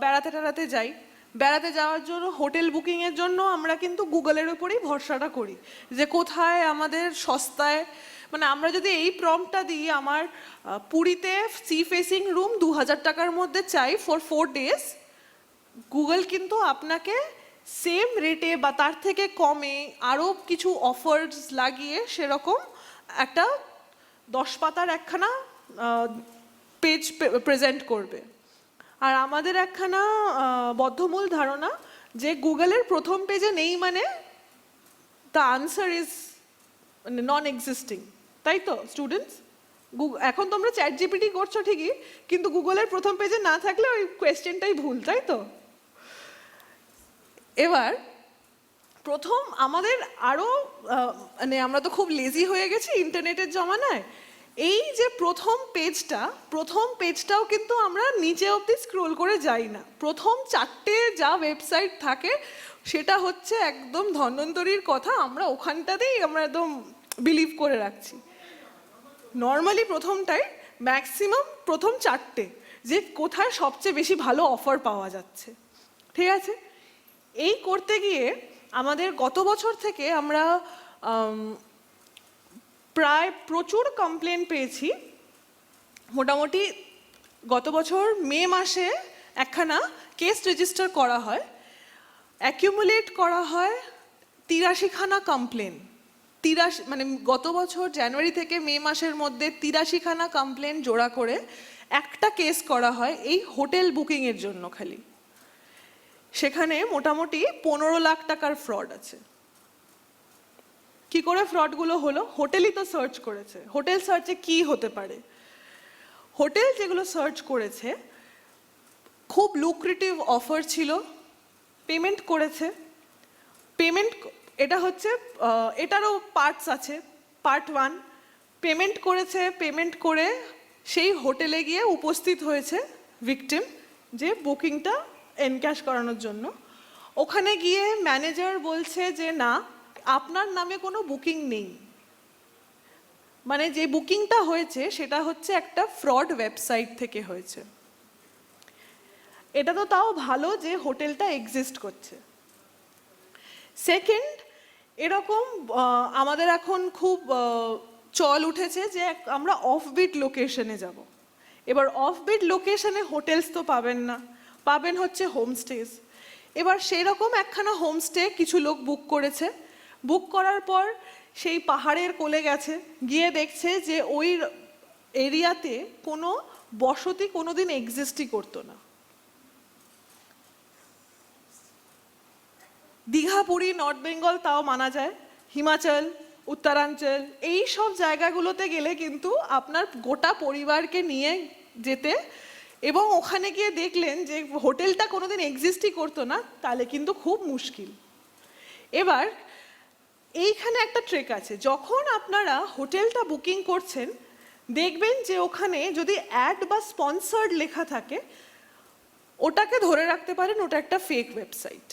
বেড়াতে টেড়াতে যাই, বেড়াতে যাওয়ার জন্য হোটেল বুকিংয়ের জন্য আমরা কিন্তু গুগলের উপরেই ভরসাটা করি, যে কোথায় আমাদের সস্তায়, মানে আমরা যদি এই প্রম্পটটা দিই, আমার পুরীতে সি ফেসিং রুম 2000 টাকার মধ্যে চাই ফর 4 days, গুগল কিন্তু আপনাকে সেম রেটে বা তার থেকে কমে আরও কিছু অফার্স লাগিয়ে সেরকম একটা 10 পাতার একখানা পেজ প্রেজেন্ট করবে। আর আমাদের একখানা বদ্ধমূল ধারণা যে গুগলের প্রথম পেজে নেই মানে দ্য আনসার ইজ মানে নন এক্সিস্টিং, তাই তো স্টুডেন্টস? এখন তোমরা চ্যাট জিপিটি করছো ঠিকই, কিন্তু গুগলের প্রথম পেজে না থাকলে ওই কোয়েশ্চেনটাই ভুল, তাই তো? এবার প্রথম আমাদের আরও মানে আমরা তো খুব লেজি হয়ে গেছি ইন্টারনেটের জমানায়, এই যে প্রথম পেজটাও কিন্তু আমরা নিচে অবধি স্ক্রোল করে যাই না, প্রথম 4টে যা ওয়েবসাইট থাকে সেটা হচ্ছে একদম ধন্বন্তরীর কথা, আমরা ওখানটাতেই আমরা একদম বিলিভ করে রাখছি। নর্মালি প্রথমটাই, ম্যাক্সিমাম প্রথম 4টে, যে কোথায় সবচেয়ে বেশি ভালো অফার পাওয়া যাচ্ছে, ঠিক আছে? এই করতে গিয়ে আমাদের গত বছর থেকে আমরা প্রায় প্রচুর কমপ্লেন পেয়েছি। মোটামুটি গত বছর মে মাসে একখানা কেস রেজিস্টার করা হয়, অ্যাকিউমুলেট করা হয় 83খানা কমপ্লেন। 83 মানে গত বছর জানুয়ারি থেকে মে মাসের মধ্যে 83খানা কমপ্লেন জোড়া করে একটা কেস করা হয় এই হোটেল বুকিংয়ের জন্য খালি। সেখানে মোটামুটি 15 লাখ টাকার ফ্রড আছে। কি করে ফ্রডগুলো হলো? হোটেলই তো সার্চ করেছে। হোটেল সার্চে কি হতে পারে? হোটেল যেগুলো সার্চ করেছে খুব লুক্রেটিভ অফার ছিল, পেমেন্ট করেছে। পেমেন্ট এটা হচ্ছে এটারও পার্টস আছে। পার্ট 1, পেমেন্ট করেছে, পেমেন্ট করে সেই হোটেলে গিয়ে উপস্থিত হয়েছে ভিকটিম, যে বুকিংটা এনক্যাশ করানোর জন্য। ওখানে গিয়ে ম্যানেজার বলছে যে না, আপনার নামে কোনো বুকিং নেই। মানে যে বুকিংটা হয়েছে সেটা হচ্ছে একটা ফ্রড ওয়েবসাইট থেকে হয়েছে। এটা তো তাও ভালো যে হোটেলটা এক্সিস্ট করছে। সেকেন্ড, এরকম আমাদের এখন খুব চল উঠেছে যে আমরা অফবিট লোকেশনে যাব। এবার অফবিট লোকেশনে হোটেলস তো পাবেন না, পাবেন হচ্ছে হোমস্টেজ। এবার সেই রকম একখানা হোমস্টে কিছু লোক বুক করেছে। বুক করার পর সেই পাহাড়ের কোলে গেছে, গিয়ে দেখছে যে ওই এরিয়াতে কোনো বসতি কোনোদিন এক্সিস্টই করতো না। দীঘা, পুরী, নর্থ বেঙ্গল তাও মানা যায়, হিমাচল, উত্তরাঞ্চল, এই সব জায়গাগুলোতে গেলে কিন্তু আপনার গোটা পরিবারকে নিয়ে যেতে এবং ওখানে গিয়ে দেখলেন যে হোটেলটা কোনোদিন এক্সিস্টই করতো না, তাহলে কিন্তু খুব মুশকিল। এবার এইখানে একটা ট্রেক আছে, যখন আপনারা হোটেলটা বুকিং করছেন দেখবেন যে ওখানে যদি অ্যাড বা স্পন্সর্ড লেখা থাকে, ওটাকে ধরে রাখতে পারেন ওটা একটা ফেক ওয়েবসাইট।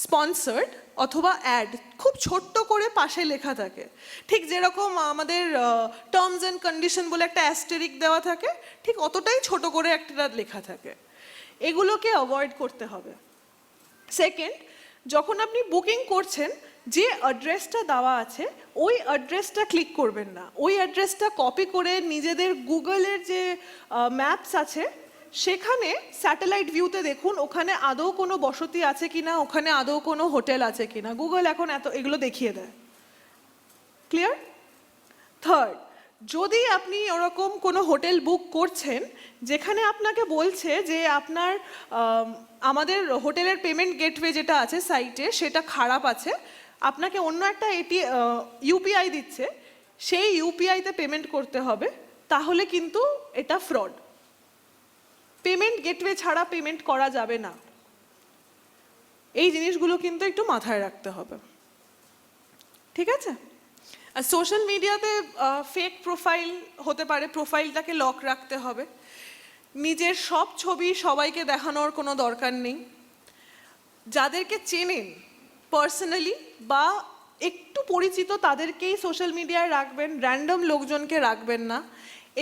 স্পন্সর্ড অথবা অ্যাড খুব ছোট্ট করে পাশে লেখা থাকে, ঠিক যেরকম আমাদের টার্মস অ্যান্ড কন্ডিশন বলে একটা অ্যাস্টেরিক দেওয়া থাকে, ঠিক অতটাই ছোট করে একটা লেখা থাকে। এগুলোকে অ্যাভয়েড করতে হবে। সেকেন্ড, যখন আপনি বুকিং করছেন যে অ্যাড্রেসটা দেওয়া আছে ওই অ্যাড্রেসটা ক্লিক করবেন না। ওই অ্যাড্রেসটা কপি করে নিজেদের গুগলের যে ম্যাপস আছে সেখানে স্যাটেলাইট ভিউতে দেখুন ওখানে আদৌ কোনো বসতি আছে কিনা, ওখানে আদৌ কোনো হোটেল আছে কিনা। গুগল এখন এগুলো দেখিয়ে দেয়। ক্লিয়ার? থার্ড, যদি আপনি ওরকম কোনো হোটেল বুক করছেন যেখানে আপনাকে বলছে যে আপনার আমাদের হোটেলের পেমেন্ট গেটওয়ে যেটা আছে সাইটে সেটা খারাপ আছে, আপনাকে অন্য একটা ইউপিআই দিচ্ছে, সেই ইউপিআইতে পেমেন্ট করতে হবে, তাহলে কিন্তু এটা ফ্রড। পেমেন্ট গেটওয়ে ছাড়া পেমেন্ট করা যাবে না। এই জিনিসগুলো কিন্তু একটু মাথায় রাখতে হবে। ঠিক আছে? আর সোশ্যাল মিডিয়াতে ফেক প্রোফাইল হতে পারে, প্রোফাইলটাকে লক রাখতে হবে। নিজের সব ছবি সবাইকে দেখানোর কোনো দরকার নেই। যাদেরকে চেনেন পার্সোনালি বা একটু পরিচিত তাদেরকেই সোশ্যাল মিডিয়ায় রাখবেন, র্যান্ডম লোকজনকে রাখবেন না।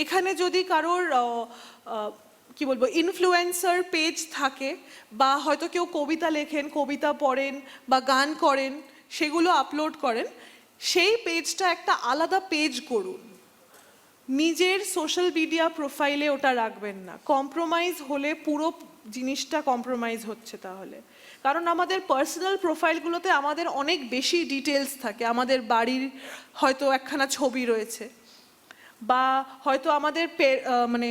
এখানে যদি কারোর কি বলবো ইনফ্লুয়েন্সার পেজ থাকে বা হয়তো কেউ কবিতা লেখেন, কবিতা পড়েন বা গান করেন, সেগুলো আপলোড করেন, সেই পেজটা একটা আলাদা পেজ করুন। নিজের সোশ্যাল মিডিয়া প্রোফাইলে ওটা রাখবেন না। কম্প্রোমাইজ হলে পুরো জিনিসটা কম্প্রোমাইজ হচ্ছে তাহলে। কারণ আমাদের পার্সোনাল প্রোফাইলগুলোতে আমাদের অনেক বেশি ডিটেলস থাকে। আমাদের বাড়ির হয়তো একখানা ছবি রয়েছে বা হয়তো আমাদের মানে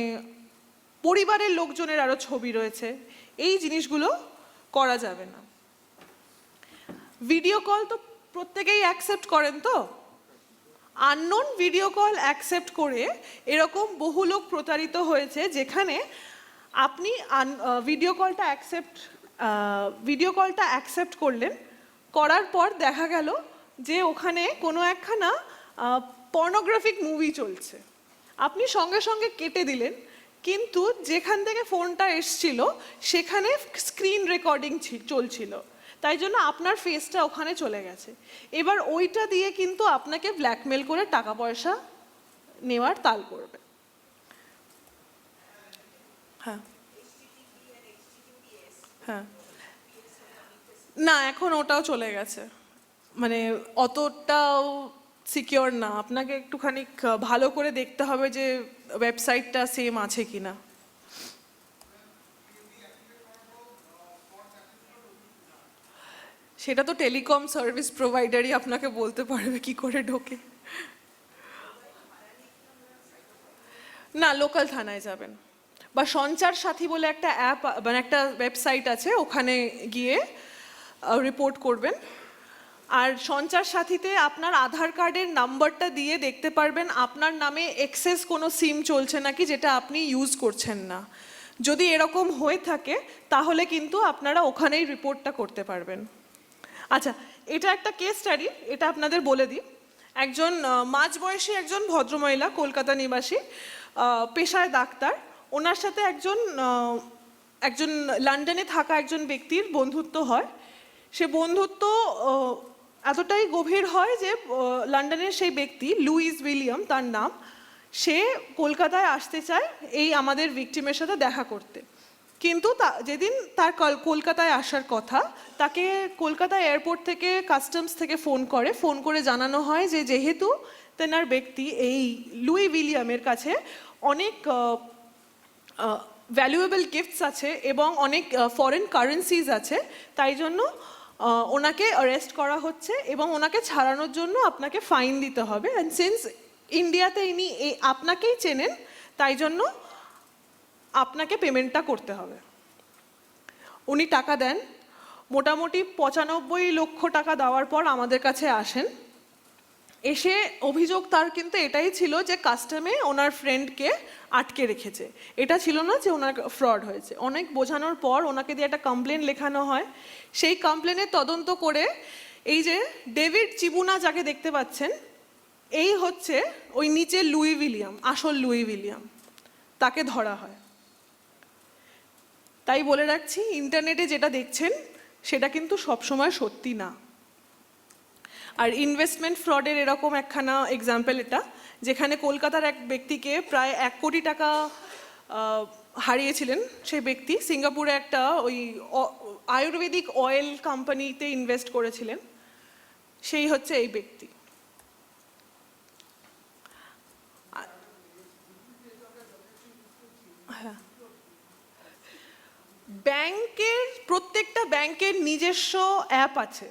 পরিবারের লোকজনের আরও ছবি রয়েছে। এই জিনিসগুলো করা যাবে না। ভিডিও কল তো প্রত্যেকেই অ্যাকসেপ্ট করেন, তো আননোন ভিডিও কল অ্যাকসেপ্ট করে এরকম বহু লোক প্রতারিত হয়েছে, যেখানে আপনি ভিডিও কলটা অ্যাকসেপ্ট করলেন, করার পর দেখা গেল যে ওখানে কোনো একখানা পর্নোগ্রাফিক মুভি চলছে। আপনি সঙ্গে সঙ্গে কেটে দিলেন, কিন্তু যেখান থেকে ফোনটা এসছিল সেখানে স্ক্রিন রেকর্ডিং চলছিল, তাই জন্য আপনার ফেসটা ওখানে চলে গেছে। এবার ওইটা দিয়ে কিন্তু আপনাকে ব্ল্যাকমেল করে টাকা পয়সা নেওয়ার তাল করবে। হ্যাঁ হ্যাঁ, না এখন ওটাও চলে গেছে, মানে অতটাও সিকিওর না। আপনাকে একটুখানি ভালো করে দেখতে হবে যে ওয়েবসাইটটা সেম আছে কিনা। সেটা তো টেলিকম সার্ভিস প্রোভাইডারই আপনাকে বলতে পারবে কি করে ঢোকে। না, লোকাল থানায় যাবেন, বা সঞ্চার সাথী বলে একটা অ্যাপ মানে একটা ওয়েবসাইট আছে, ওখানে গিয়ে রিপোর্ট করবেন। আর সঞ্চার সাথীতে আপনার আধার কার্ডের নাম্বারটা দিয়ে দেখতে পারবেন আপনার নামে এক্সেস কোনো সিম চলছে নাকি যেটা আপনি ইউজ করছেন না। যদি এরকম হয়ে থাকে তাহলে কিন্তু আপনারা ওখানেই রিপোর্টটা করতে পারবেন। আচ্ছা, এটা একটা কেস স্টাডি, এটা আপনাদের বলে দিই। একজন মাঝবয়সী একজন ভদ্রমহিলা, কলকাতা নিবাসী, পেশায় ডাক্তার। ওনার সাথে একজন লন্ডনে থাকা একজন ব্যক্তির বন্ধুত্ব হয়। সে বন্ধুত্ব এতটাই গভীর হয় যে লন্ডনের সেই ব্যক্তি, লুইস উইলিয়াম তার নাম, সে কলকাতায় আসতে চায় এই আমাদের ভিকটিমের সাথে দেখা করতে। কিন্তু যেদিন তার কলকাতায় আসার কথা, তাকে কলকাতা এয়ারপোর্ট থেকে কাস্টমস থেকে ফোন করে জানানো হয় যে যেহেতু তেনার ব্যক্তি এই লুই উইলিয়ামের কাছে অনেক ভ্যালুয়েবল গিফটস আছে এবং অনেক ফরেন কারেন্সিজ আছে, তাই জন্য ওনাকে অ্যারেস্ট করা হচ্ছে এবং ওনাকে ছাড়ানোর জন্য আপনাকে ফাইন দিতে হবে। অ্যান্ড সিন্স ইন্ডিয়াতে ইনি আপনাকেই চেনেন, তাই জন্য আপনাকে পেমেন্টটা করতে হবে। উনি টাকা দেন, মোটামুটি 95 লক্ষ টাকা দেওয়ার পর আমাদের কাছে আসেন। এসে অভিযোগ তার কিন্তু এটাই ছিল যে কাস্টমে ওনার ফ্রেন্ডকে আটকে রেখেছে, এটা ছিল না যে ওনার ফ্রড হয়েছে। অনেক বোঝানোর পর ওনাকে দিয়ে একটা কমপ্লেন লেখানো হয়। সেই কমপ্লেনের তদন্ত করে এই যে ডেভিড চিবুনা যাকে দেখতে পাচ্ছেন, এই হচ্ছে ওই নিচে লুই উইলিয়াম, আসল লুই উইলিয়াম, তাকে ধরা হয়। তাই বলে রাখছি, ইন্টারনেটে যেটা দেখছেন সেটা কিন্তু সবসময় সত্যি না। আর ইনভেস্টমেন্ট ফ্রডের এরকম একখানা এক্সাম্পল এটা, যেখানে কলকাতার এক ব্যক্তিকে প্রায় 1 কোটি টাকা হারিয়েছিলেন। সেই ব্যক্তি সিঙ্গাপুরে একটা ওই আয়ুর্বেদিক অয়েল কোম্পানিতে ইনভেস্ট করেছিলেন, সেই হচ্ছে এই ব্যক্তি। হ্যাঁ, প্রত্যেকটা ব্যাংকের নিজস্ব অ্যাপ আছে।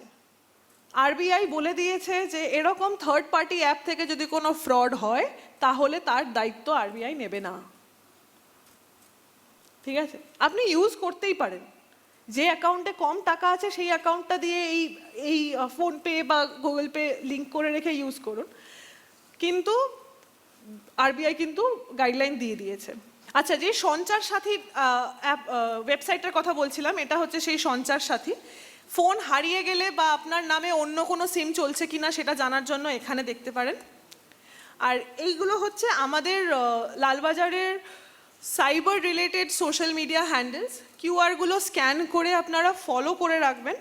আরবিআই বলে দিয়েছে যে এরকম থার্ড পার্টি অ্যাপ থেকে যদি কোনো ফ্রড হয় তাহলে তার দায়িত্ব আরবিআই নেবে না। ঠিক আছে, আপনি ইউজ করতেই পারেন, যে অ্যাকাউন্টে কম টাকা আছে সেই অ্যাকাউন্টটা দিয়ে এই ফোনপে বা গুগল পে লিঙ্ক করে রেখে ইউজ করুন, কিন্তু আরবিআই কিন্তু গাইডলাইন দিয়ে দিয়েছে। আচ্ছা, যে সঞ্চার সাথী অ্যাপ ওয়েবসাইটটার কথা বলছিলাম, এটা হচ্ছে সেই সঞ্চার সাথী। ফোন হারিয়ে গেলে বা আপনার নামে অন্য কোনো সিম চলছে কিনা সেটা জানার জন্য এখানে দেখতে পারেন। আর এইগুলো হচ্ছে আমাদের লালবাজারের cyber related social media handles. কিউআরগুলো স্ক্যান করে আপনারা ফলো করে রাখবেন,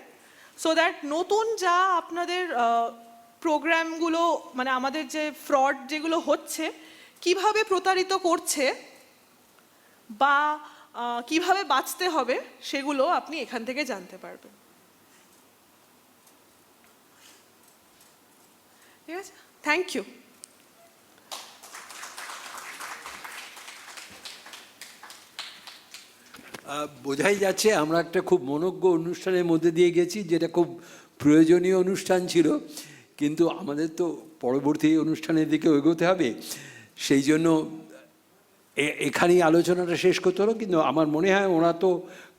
সো দ্যাট নতুন যা আপনাদের প্রোগ্রামগুলো, মানে আমাদের যে ফ্রড যেগুলো হচ্ছে, কিভাবে প্রতারিত করছে বা কিভাবে বাঁচতে হবে, সেগুলো আপনি এখান থেকে জানতে পারবেন। ঠিক আছে, থ্যাংক ইউ। বোঝাই যাচ্ছে আমরা একটা খুব মনোজ্ঞ অনুষ্ঠানের মধ্যে দিয়ে গেছি, যেটা খুব প্রয়োজনীয় অনুষ্ঠান ছিল, কিন্তু আমাদের তো পরবর্তী অনুষ্ঠানের দিকে এগোতে হবে। সেই জন্য এখানেই আলোচনাটা শেষ করতে হলো। কিন্তু আমার মনে হয় ওরা তো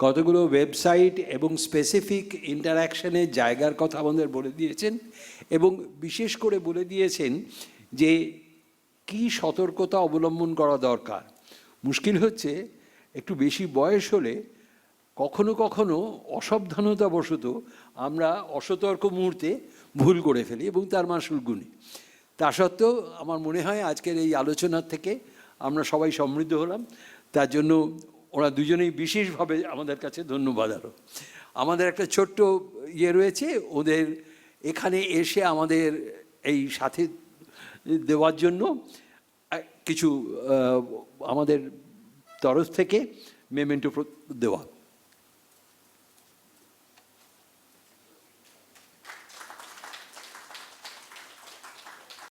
কতগুলো ওয়েবসাইট এবং স্পেসিফিক ইন্টারাকশনের জায়গার কথা আমাদের বলে দিয়েছেন, এবং বিশেষ করে বলে দিয়েছেন যে কি সতর্কতা অবলম্বন করা দরকার। মুশকিল হচ্ছে একটু বেশি বয়স হলে কখনো কখনো অসাবধানতাবশত আমরা অসতর্ক মুহূর্তে ভুল করে ফেলি এবং তার মাসুল গুনি। তা সত্ত্বেও আমার মনে হয় আজকের এই আলোচনার থেকে আমরা সবাই সমৃদ্ধ হলাম। তার জন্য ওরা দুজনেই বিশেষভাবে আমাদের কাছে ধন্যবাদ। আরও আমাদের একটা ছোট্ট রয়েছে, ওদের এখানে এসে আমাদের এই সাথে দেওয়ার জন্য কিছু আমাদের তরফ থেকে মেমেন্টো দেওয়া।